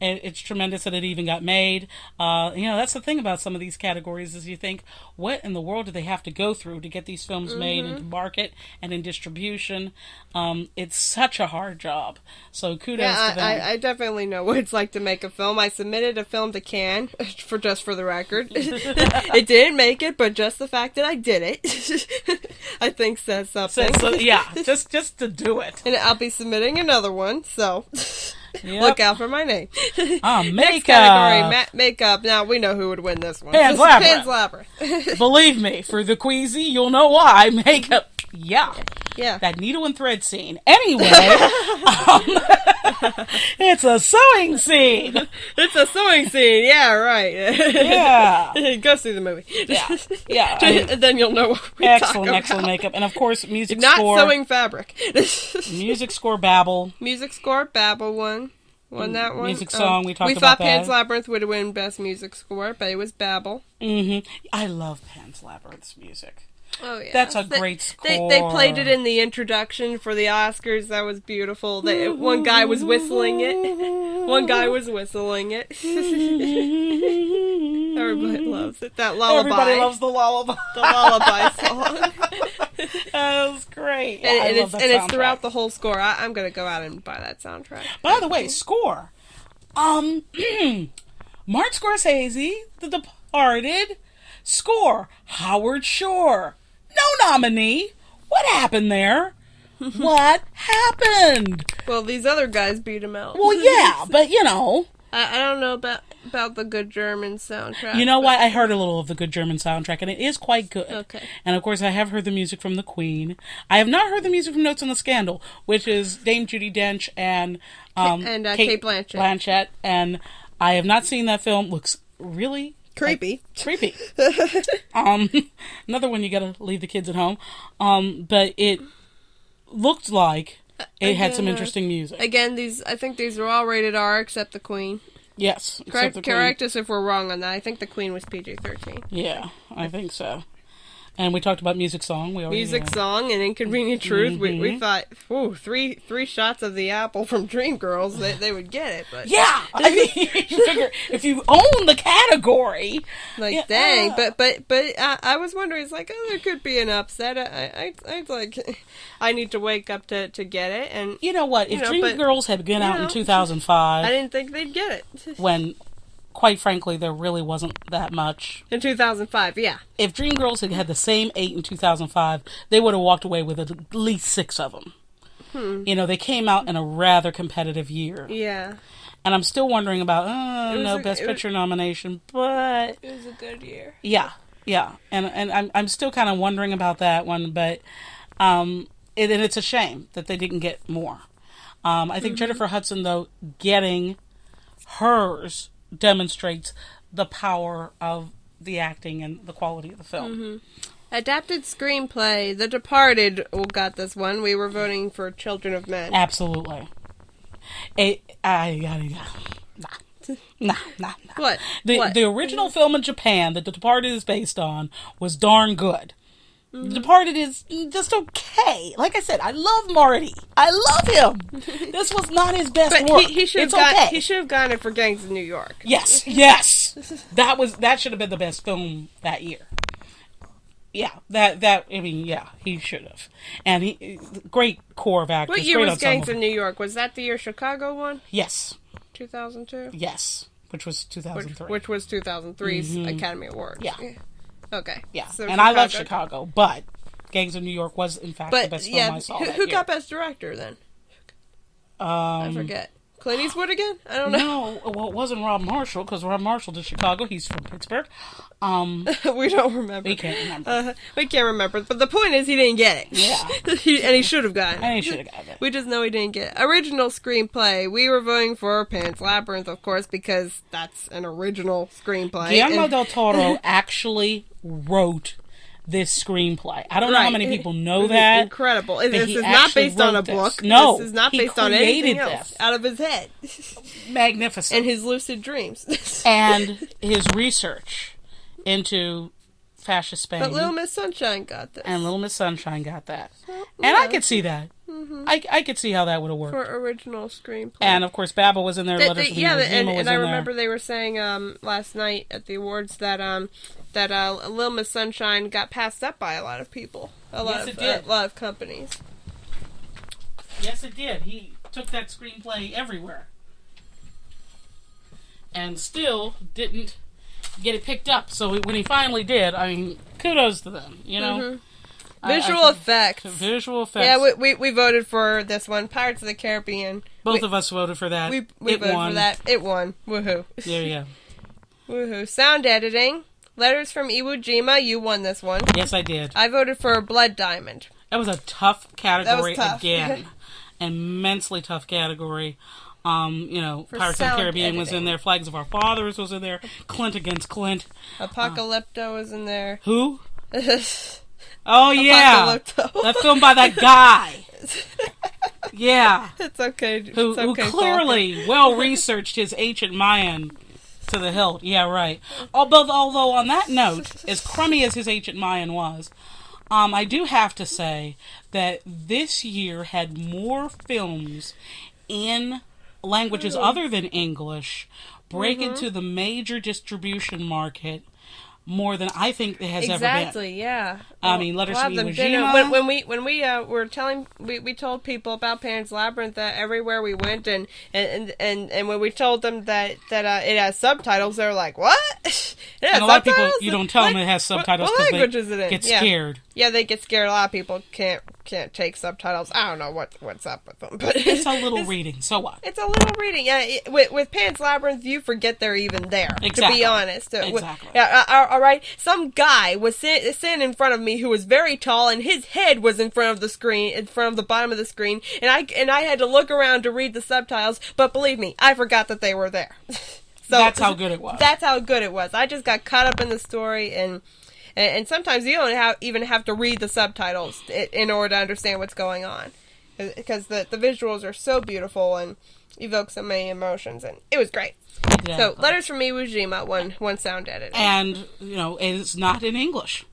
It's tremendous that it even got made. That's the thing about some of these categories is you think, what in the world do they have to go through to get these films made into market and in distribution? It's such a hard job. So kudos to them. I definitely know what it's like to make a film. I submitted a film to Cannes, for the record. It didn't make it, but just the fact that I did it, I think says something. Just to do it. And I'll be submitting another one, so... Yep. Look out for my name. Makeup. Next category, makeup. Now, we know who would win this one. Pan's Labyrinth. Believe me, for the queasy, you'll know why. Makeup. Yeah. That needle and thread scene. Anyway, it's a sewing scene. It's a sewing scene. Yeah, right. Yeah. Go see the movie. Yeah. And then you'll know what we're talking about. Excellent makeup. And of course, music Not score. Not sewing fabric. Music score, Babel. Music score, Babel won that one. Music song, we talked about that. We thought Pan's Labyrinth would win Best Music Score, but it was Babel. Mm-hmm. I love Pan's Labyrinth's music. Oh, yeah. That's a great score. They played it in the introduction for the Oscars. That was beautiful. One guy was whistling it. Everybody loves it. That lullaby. Everybody loves the lullaby. The lullaby song. That was great. And it's throughout the whole score. I'm going to go out and buy that soundtrack. By the way, score. Martin Scorsese, The Departed. Score, Howard Shore. No nominee. What happened there? What happened? Well, these other guys beat him out. Well, yeah, but I don't know about the Good German soundtrack. You know what? I heard a little of the Good German soundtrack, and it is quite good. Okay. And of course, I have heard the music from the Queen. I have not heard the music from Notes on the Scandal, which is Dame Judi Dench and Kate Blanchett. And I have not seen that film. Looks really creepy. Another one you gotta leave the kids at home. But it looked like it had some interesting music. Again, I think these are all rated R except the Queen. Yes. Correct us if we're wrong on that. I think the Queen was PG-13. Yeah, I think so. And we talked about music song. Song and Inconvenient Truth. Mm-hmm. We thought, three shots of the apple from Dreamgirls, they would get it. But yeah, I mean, you figure if you own the category, dang. But I was wondering, it's like, there could be an upset. I'd like, I need to wake up to get it. And you know what? If Dreamgirls had been out in 2005, I didn't think they'd get it. When, quite frankly, there really wasn't that much. In 2005, yeah. If Dreamgirls had had the same 8 in 2005, they would have walked away with at least 6 of them. They came out in a rather competitive year. Yeah. And I'm still wondering about, Best Picture nomination, but... It was a good year. Yeah. And I'm still kind of wondering about that one, but and it's a shame that they didn't get more. I think Jennifer Hudson, though, getting hers demonstrates the power of the acting and the quality of the film. Mm-hmm. Adapted screenplay, The Departed got this one. We were voting for Children of Men. Absolutely. Nah. What? The original film in Japan that The Departed is based on was darn good. The Departed is just okay. Like I said, I love Marty. I love him. This was not his best work. He should have gotten it for Gangs of New York. Yes. That should have been the best film that year. Yeah, he should have. And he great core of actors. What year was Gangs of New York? Was that the year Chicago won? Yes. 2002? Yes, which was 2003. Which was 2003's Academy Awards. Yeah. Okay. Yeah, so and I love Chicago, but Gangs of New York was, in fact, the best film I saw that Who year. got Best Director, then? I forget. Clint Eastwood again? I don't know. No, well, it wasn't Rob Marshall, because Rob Marshall did Chicago. He's from Pittsburgh. We don't remember. We can't remember. We can't remember. But the point is, he didn't get it. Yeah. And he should have gotten it. And he should have gotten it. We just know he didn't get it. Original screenplay. We were voting for Pan's Labyrinth, of course, because that's an original screenplay. Guillermo del Toro actually wrote this screenplay. I don't know how many people know that. Incredible. This is not based on a book. No. This is not based on anything else. Out of his head. Magnificent. And his lucid dreams. And his research into fascist Spain. But Little Miss Sunshine got this. And Little Miss Sunshine got that. So, and I could see that. Mm-hmm. I could see how that would have worked. For original screenplay. And, of course, Baba was in there. Letters from Iwo Jima was in there. And I remember they were saying last night at the awards that Little Miss Sunshine got passed up by a lot of people. A lot of companies. Yes, it did. He took that screenplay everywhere. And still didn't get it picked up. So when he finally did, I mean, kudos to them, you know? Mm-hmm. Visual effects. Visual effects. Yeah, we voted for this one, Pirates of the Caribbean. Both of us voted for that. We voted for that. It won. Woohoo. There you go. Woohoo. Sound editing. Letters from Iwo Jima. You won this one. Yes, I did. I voted for Blood Diamond. That was a tough category tough. Again. Immensely tough category. Pirates of the Caribbean editing. was in there. Flags of Our Fathers was in there. Clint against Clint. Apocalypto was in there. Who? Oh, yeah. That film by that guy. Yeah. It's okay. Who clearly well-researched his ancient Mayan to the hilt. Yeah, right. Although, on that note, as crummy as his ancient Mayan was, I do have to say that this year had more films in languages other than English break into the major distribution market more than I think there has ever been. Exactly, yeah. I mean, Letters from Iwo Jima. When we were telling, we told people about Pan's Labyrinth everywhere we went, and when we told them that it has subtitles, they were like, "What?" It has and a lot subtitles? of people, you don't tell them it has subtitles what because language is it in? Get scared. Yeah, they get scared. A lot of people can't take subtitles. I don't know what's up with them, but it's a little reading. So what? It's a little reading. Yeah, with Pan's Labyrinth, you forget they're even there. Exactly. To be honest. Exactly. All right. Some guy was sitting in front of me who was very tall, and his head was in front of the screen, in front of the bottom of the screen, and I had to look around to read the subtitles. But believe me, I forgot that they were there. So that's how good it was. That's how good it was. I just got caught up in the story, and sometimes you don't even have to read the subtitles in order to understand what's going on, because the visuals are so beautiful and evoke so many emotions, and it was great. Exactly. So, Letters from Iwo Jima, one sound edit. And, it's not in English.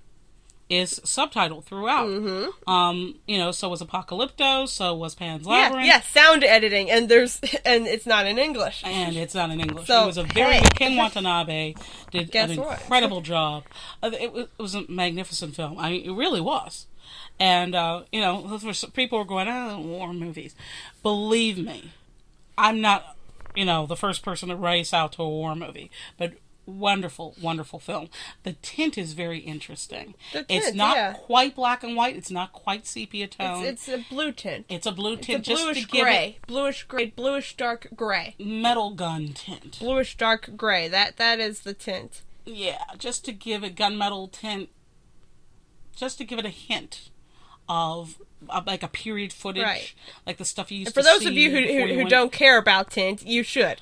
It's subtitled throughout. Mm-hmm. So was Apocalypto, so was Pan's Labyrinth. Yeah, sound editing, and it's not in English. And it's not in English. So, it was a very... Ken Watanabe did an incredible job. It was a magnificent film. I mean, it really was. And, people were going, war movies. Believe me, I'm not... the first person to race out to a war movie. But wonderful, wonderful film. The tint is very interesting. It's not quite black and white. It's not quite sepia tone. It's a blue tint. It's a blue tint. It's a bluish gray. Bluish gray. Bluish dark gray. Metal gun tint. Bluish dark gray. That is the tint. Yeah, just to give it gunmetal tint. Just to give it a hint of like a period footage, right. Like the stuff you used to see. For those of you who don't care about tint, you should,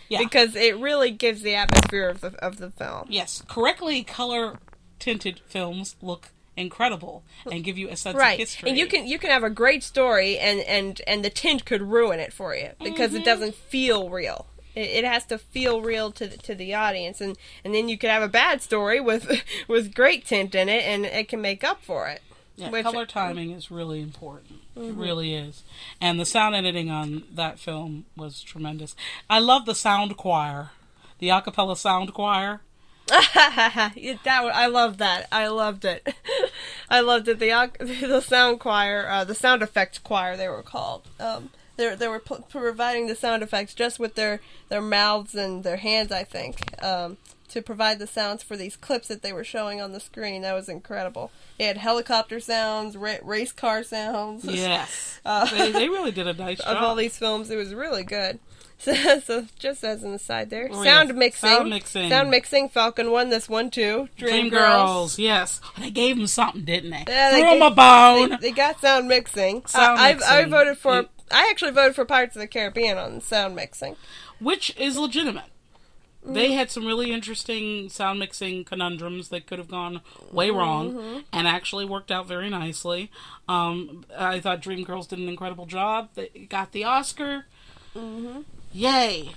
because it really gives the atmosphere of the film. Yes, correctly color tinted films look incredible and give you a sense of history. And you can have a great story, and the tint could ruin it for you because it doesn't feel real. It has to feel real to the audience, and then you could have a bad story with great tint in it, and it can make up for it. Yeah, color timing is really important. It really is. And the sound editing on that film was tremendous. I love the sound choir. The a cappella sound choir. I love that. I loved it. I loved it. The sound choir, the sound effects choir they were called. They were providing the sound effects just with their mouths and their hands, I think, to provide the sounds for these clips that they were showing on the screen. That was incredible. They had helicopter sounds, race car sounds. Yes. They really did a nice job. Of all these films, it was really good. So just as an aside there, sound mixing. Falcon won this one too. Dream Girls, yes. They gave them something, didn't they? Threw them a bone. They got sound mixing. I actually voted for Pirates of the Caribbean on sound mixing, which is legitimate. They had some really interesting sound mixing conundrums that could have gone way wrong and actually worked out very nicely. I thought Dreamgirls did an incredible job. They got the Oscar. Yay.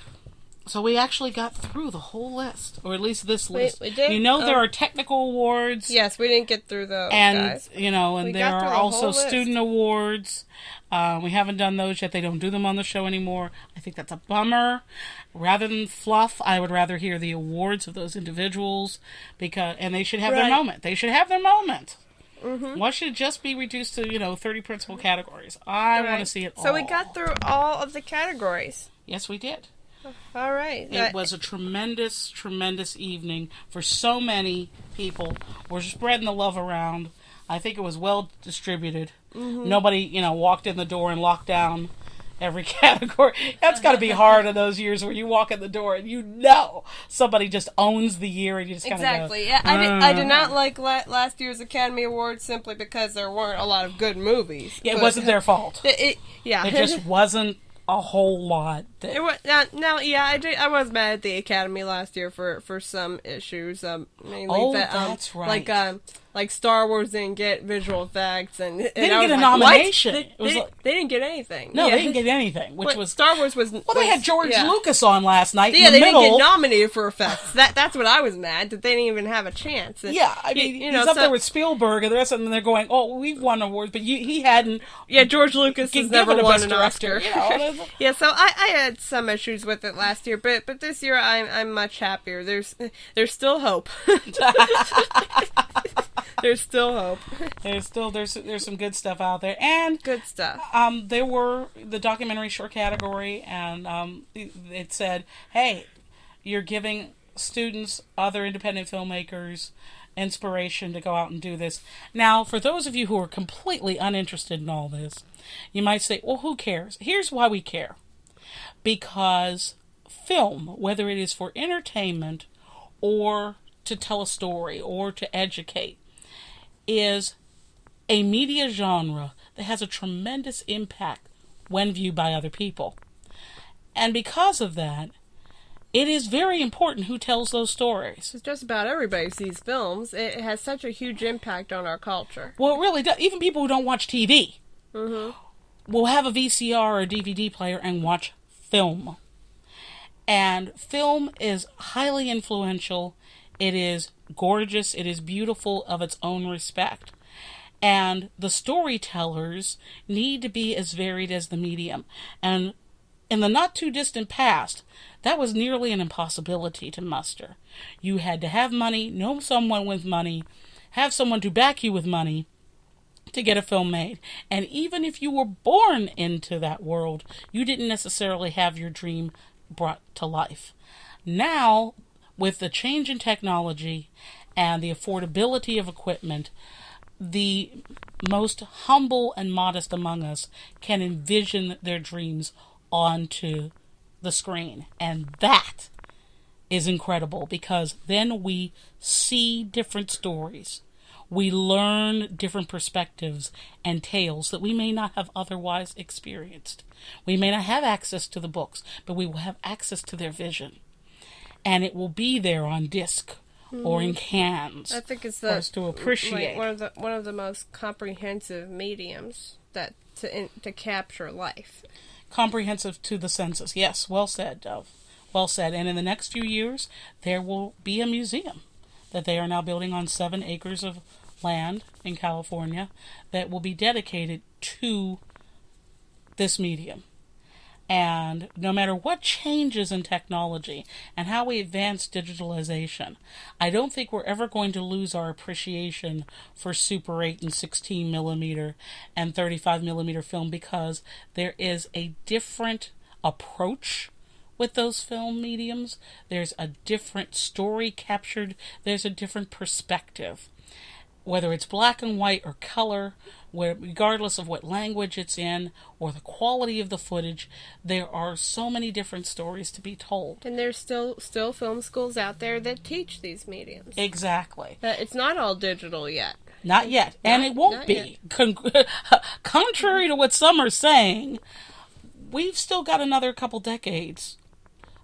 So we actually got through the whole list, or at least this list. We did? There are technical awards. Yes, we didn't get through those, guys. And there are also student awards. We haven't done those yet. They don't do them on the show anymore. I think that's a bummer. Rather than fluff, I would rather hear the awards of those individuals, and they should have their moment. They should have their moment. Why should it just be reduced to, 30 principal categories? I want to see it all. So we got through all of the categories. Yes, we did. All right. It was a tremendous, tremendous evening for so many people. We're spreading the love around. I think it was well distributed. Nobody, walked in the door and locked down every category. That's got to be hard in those years where you walk in the door and somebody just owns the year and you just kind of Exactly. Yeah, I did not like last year's Academy Awards simply because there weren't a lot of good movies. Yeah, it wasn't their fault. It just wasn't a whole lot. I was mad at the Academy last year for some issues. Mainly that's right. Like Star Wars didn't get visual effects, and they didn't get a nomination. They didn't get anything. No, they didn't get anything. Star Wars was. Well, they had George Lucas on last night. Yeah, they didn't get nominated for effects. That's what I was mad that they didn't even have a chance. And, he's up there with Spielberg and the rest of them. And they're going, "Oh, we've won awards, but he hadn't." Yeah, George Lucas has never won an Oscar. Yeah, so I had some issues with it last year, but this year I'm much happier. There's still hope. There's still hope. There's some good stuff out there, and good stuff. There were the documentary short category, and it said, "Hey, you're giving students, other independent filmmakers, inspiration to go out and do this." Now, for those of you who are completely uninterested in all this, you might say, "Well, who cares?" Here's why we care: because film, whether it is for entertainment or to tell a story or to educate, is a media genre that has a tremendous impact when viewed by other people. And because of that, it is very important who tells those stories. It's just about everybody sees films. It has such a huge impact on our culture. Well, it really does. Even people who don't watch TV will have a VCR or a DVD player and watch film. And film is highly influential. It is gorgeous. It is beautiful of its own respect. And the storytellers need to be as varied as the medium. And in the not too distant past, that was nearly an impossibility to muster. You had to have money, know someone with money, have someone to back you with money to get a film made. And even if you were born into that world, you didn't necessarily have your dream brought to life. Now, with the change in technology and the affordability of equipment, the most humble and modest among us can envision their dreams onto the screen. And that is incredible, because then we see different stories. We learn different perspectives and tales that we may not have otherwise experienced. We may not have access to the books, but we will have access to their vision. And it will be there on disc or in cans. I think it's for us to appreciate. One of the most comprehensive mediums to capture life. Comprehensive to the senses. Yes, well said, Dove. Well said. And in the next few years, there will be a museum that they are now building on 7 acres of land in California that will be dedicated to this medium. And no matter what changes in technology and how we advance digitalization, I don't think we're ever going to lose our appreciation for Super 8 and 16 millimeter and 35 millimeter film, because there is a different approach with those film mediums. There's a different story captured. There's a different perspective. whether it's black and white or color, regardless of what language it's in or the quality of the footage, there are so many different stories to be told. And there's still film schools out there that teach these mediums. Exactly. It's not all digital yet. Not yet. And it won't be. Contrary to what some are saying, we've still got another couple decades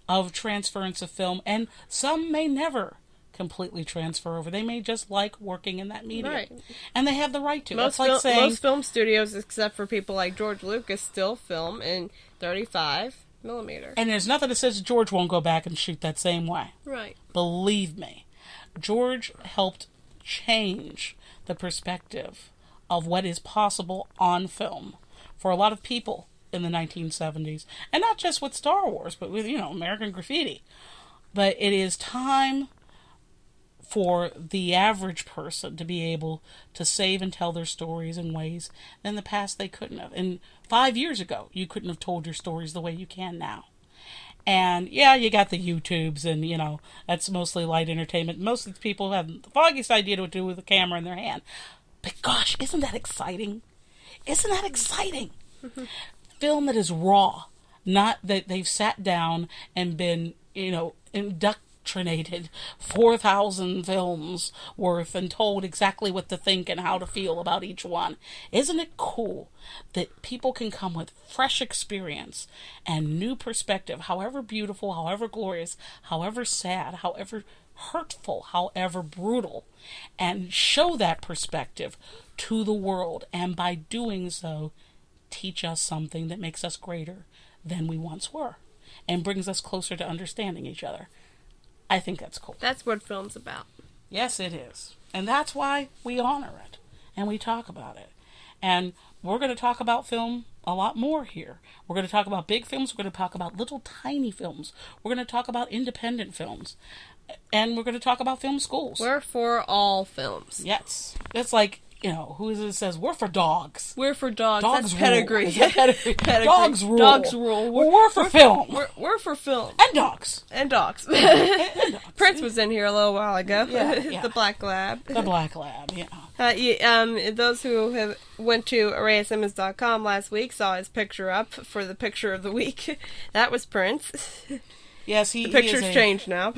of transference of film, and some may never completely transfer over. They may just like working in that medium. Right. And they have the right to. Most film studios, except for people like George Lucas, still film in 35 millimeter. And there's nothing that says George won't go back and shoot that same way. Right. Believe me. George helped change the perspective of what is possible on film for a lot of people in the 1970s. And not just with Star Wars, but with, American Graffiti. But it is time for the average person to be able to save and tell their stories in ways in the past they couldn't have. And 5 years ago, you couldn't have told your stories the way you can now. And yeah, you got the YouTubes and, that's mostly light entertainment. Most of the people have the foggiest idea what to do with a camera in their hand. But gosh, isn't that exciting? Isn't that exciting? Film that is raw, not that they've sat down and been, indoctrinated 4,000 films worth and told exactly what to think and how to feel about each one. Isn't it cool that people can come with fresh experience and new perspective, however beautiful, however glorious, however sad, however hurtful, however brutal, and show that perspective to the world, and by doing so, teach us something that makes us greater than we once were and brings us closer to understanding each other. I think that's cool. That's what film's about. Yes, it is. And that's why we honor it and we talk about it. And we're going to talk about film a lot more here. We're going to talk about big films. We're going to talk about little tiny films. We're going to talk about independent films. And we're going to talk about film schools. We're for all films. Yes. It's like, who is it that says, we're for dogs. We're for dogs. Dogs That's pedigree. Is that pedigree? Pedigree. Dogs rule. Dogs rule. We're for film. We're for film. And dogs. And dogs. And dogs. Prince was in here a little while ago. Yeah. The black lab. The black lab, yeah. Those who went to arrayofsimmons.com last week saw his picture up for the picture of the week. That was Prince. Yes, the picture's changed now.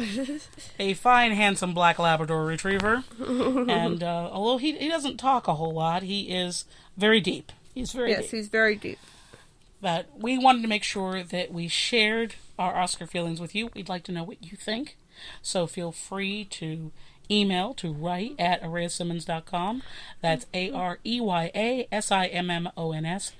A fine, handsome black Labrador retriever. And although he doesn't talk a whole lot, he is very deep. He's very deep. Yes, he's very deep. But we wanted to make sure that we shared our Oscar feelings with you. We'd like to know what you think. So feel free to email to write@arrayofsimmons.com. That's AREYASIMMONS.com.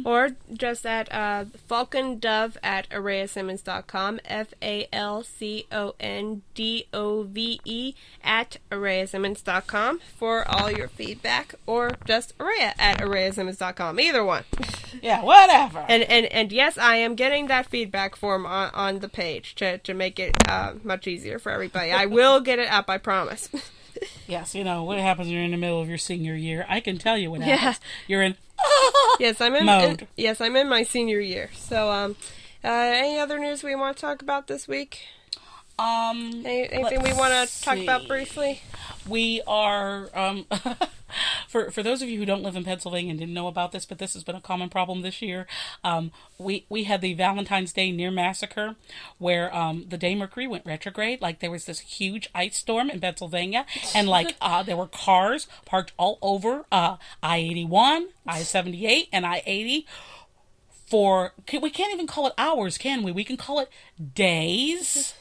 Or just at falcondove@arrayofsimmons.com, FALCONDOVE @arrayofsimmons.com for all your feedback, or just arraya@arrayofsimmons.com. Either one. Yeah, whatever. And yes, I am getting that feedback form on the page to make it much easier for everybody. I will get it up, I promise. Yes, what happens when you're in the middle of your senior year. I can tell you what happens. You're in yes, I'm in mode. I'm in my senior year. So, any other news we want to talk about this week? Anything we want to talk about briefly? We are for those of you who don't live in Pennsylvania and didn't know about this, but this has been a common problem this year. We had the Valentine's Day near massacre, where the day Mercury went retrograde. Like, there was this huge ice storm in Pennsylvania, and there were cars parked all over I-81, I-78, and I-80 we can't even call it hours, can we? We can call it days.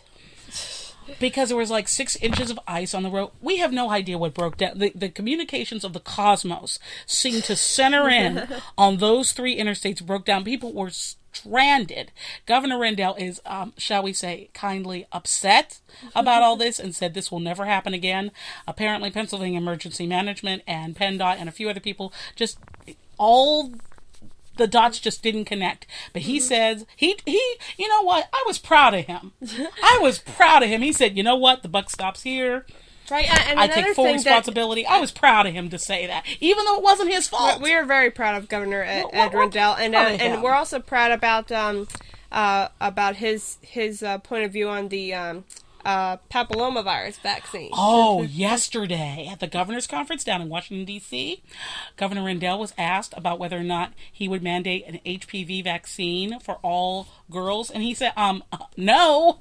Because there was 6 inches of ice on the road. We have no idea what broke down. The communications of the cosmos seemed to center in on those 3 interstates broke down. People were stranded. Governor Rendell is, shall we say, kindly upset about all this and said this will never happen again. Apparently Pennsylvania Emergency Management and PennDOT and a few other people the dots just didn't connect. But he says, you know what? I was proud of him. He said, you know what? The buck stops here. Right, and I take full responsibility. I was proud of him to say that, even though it wasn't his fault. We are very proud of Governor Ed Rendell, and we're also proud about his point of view on the papillomavirus vaccine. Oh, yesterday at the governor's conference down in Washington, D.C., Governor Rendell was asked about whether or not he would mandate an HPV vaccine for all girls, and he said, no.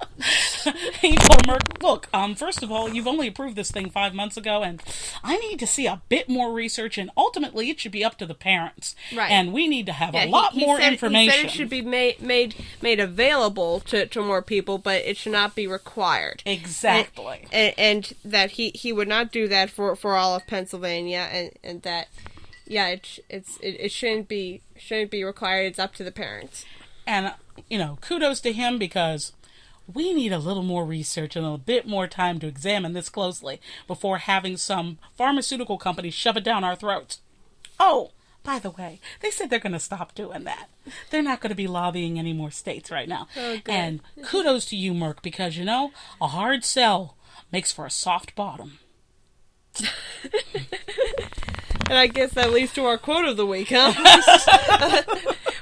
He told Merck, look, first of all, you've only approved this thing 5 months ago, and I need to see a bit more research, and ultimately it should be up to the parents. Right. And we need to have a lot more information. He said it should be made available to more people, but it should not be required. Exactly. And that he would not do that for all of Pennsylvania, and that, yeah, it shouldn't be required. It's up to the parents. And, kudos to him, because we need a little more research and a bit more time to examine this closely before having some pharmaceutical company shove it down our throats. Oh, by the way, they said they're going to stop doing that. They're not going to be lobbying any more states right now. Oh, and kudos to you, Merck, because, a hard sell makes for a soft bottom. And I guess that leads to our quote of the week, huh?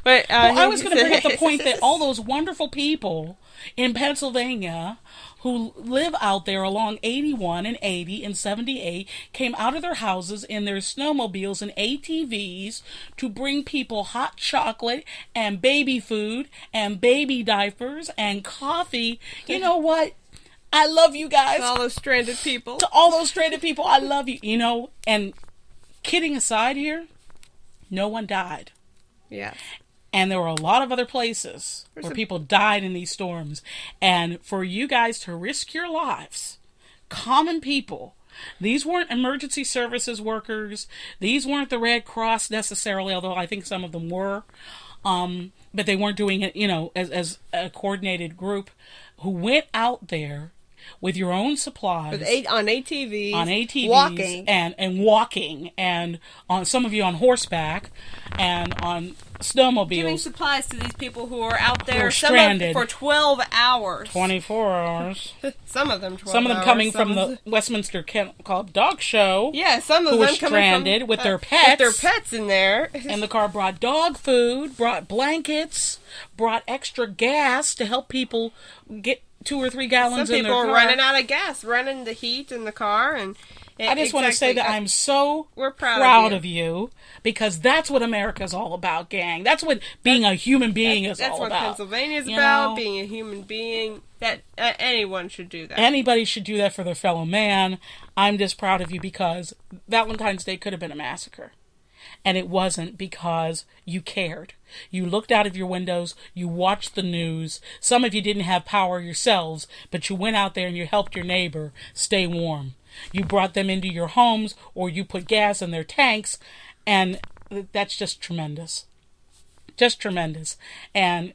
But, I was going to bring up the point that all those wonderful people in Pennsylvania who live out there along 81 and 80 and 78 came out of their houses in their snowmobiles and ATVs to bring people hot chocolate and baby food and baby diapers and coffee. You know what? I love you guys. To all those stranded people. To all those stranded people, I love you. And kidding aside here, no one died. Yeah. And there were a lot of other places where people died in these storms. And for you guys to risk your lives, common people, these weren't emergency services workers, these weren't the Red Cross necessarily, although I think some of them were, but they weren't doing it, as a coordinated group who went out there with your own supplies. On ATVs. Walking. And on some of you on horseback and on snowmobiles. Giving supplies to these people who are out there stranded for 12 hours. 24 hours. Some of them 12 hours. Some of them coming from the Westminster Kennel Club Dog Show. Yeah, some of them who were stranded with their pets. With their pets in there. And the car brought dog food, brought blankets, brought extra gas to help people get 2 or 3 gallons in their car. Some people are running out of gas, running the heat in the car. And I just want to say that I'm so proud of you, because that's what America's all about, gang. That's what being a human being is all about. That's what Pennsylvania's about, being a human being. That anyone should do that. Anybody should do that for their fellow man. I'm just proud of you, because Valentine's Day could have been a massacre. And it wasn't, because you cared. You looked out of your windows, you watched the news. Some of you didn't have power yourselves, but you went out there and you helped your neighbor stay warm. You brought them into your homes, or you put gas in their tanks, and that's just tremendous. Just tremendous. And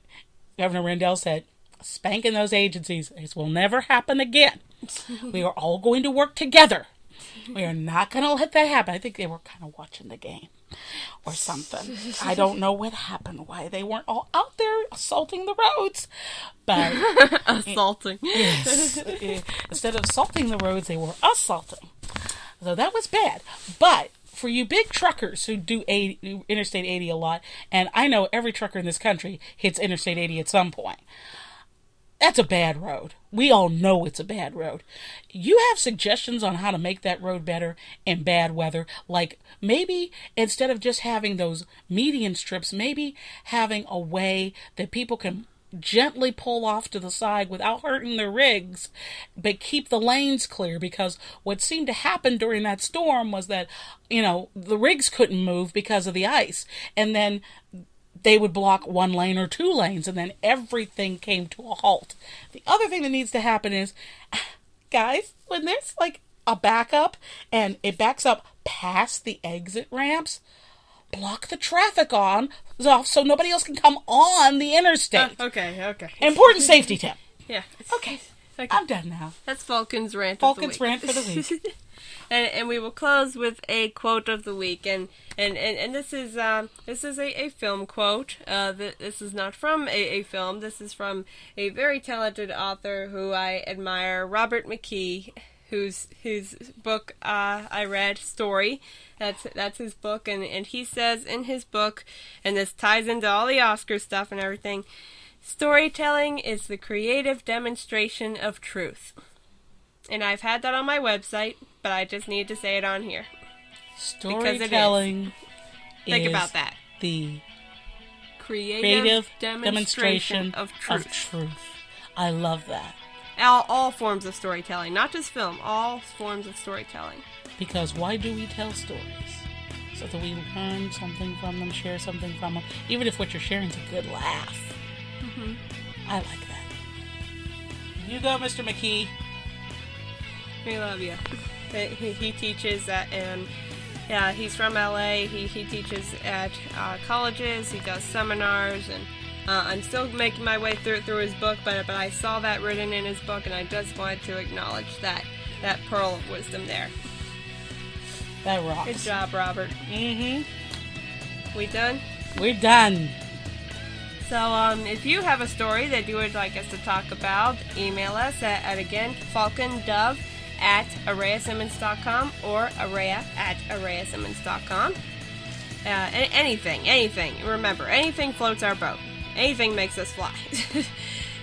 Governor Rendell said, spanking those agencies, this will never happen again. We are all going to work together. We are not going to let that happen. I think they were kind of watching the game or something. I don't know what happened, why they weren't all out there assaulting the roads. But assaulting. Yes. Instead of assaulting the roads, they were assaulting. So that was bad. But for you big truckers who do Interstate 80 a lot, and I know every trucker in this country hits Interstate 80 at some point. That's a bad road. We all know it's a bad road. You have suggestions on how to make that road better in bad weather? Like maybe instead of just having those median strips, maybe having a way that people can gently pull off to the side without hurting their rigs, but keep the lanes clear, because what seemed to happen during that storm was that, the rigs couldn't move because of the ice. And then they would block 1 lane or 2 lanes, and then everything came to a halt. The other thing that needs to happen is, guys, when there's like a backup and it backs up past the exit ramps, block the traffic off so nobody else can come on the interstate. Okay. Important safety tip. Yeah. Okay. I'm done now. That's Falcon's rant. Falcon's rant for the week. And we will close with a quote of the week, and this is a film quote. This is not from a film. This is from a very talented author who I admire, Robert McKee, whose book I read, Story. That's his book, and he says in his book, and this ties into all the Oscar stuff and everything, storytelling is the creative demonstration of truth. And I've had that on my website, but I just need to say it on here. Storytelling Think about that. The creative demonstration of truth. I love that. All forms of storytelling, not just film, all forms of storytelling. Because why do we tell stories? So that we learn something from them, share something from them, even if what you're sharing is a good laugh. Mm-hmm. I like that. You go, Mr. McKee. We love you. He teaches at, and yeah, he's from LA. He teaches at colleges. He does seminars, and I'm still making my way through his book. But I saw that written in his book, and I just wanted to acknowledge that pearl of wisdom there. That rocks. Good job, Robert. Mm-hmm. We done? We're done. So, if you have a story that you would like us to talk about, email us at again, falcondove@arayasimmons.com or araya@arayasimmons.com. Anything. Remember, anything floats our boat. Anything makes us fly.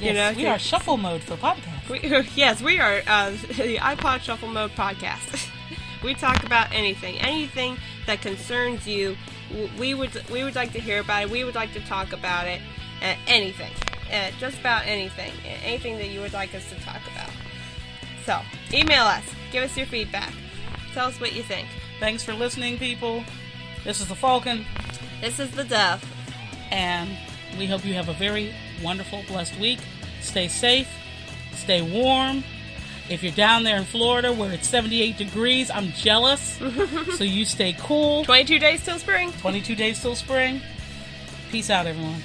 Yes, we are Shuffle Mode for podcasts. Yes, we are the iPod Shuffle Mode podcast. We talk about anything that concerns you. We would like to hear about it. We would like to talk about it. Anything, just about anything that you would like us to talk about. So, email us. Give us your feedback. Tell us what you think. Thanks for listening, people. This is the Falcon. This is the Dove. And we hope you have a very wonderful, blessed week. Stay safe. Stay warm. If you're down there in Florida where it's 78 degrees, I'm jealous. So you stay cool. 22 days till spring. 22 days till spring. Peace out, everyone.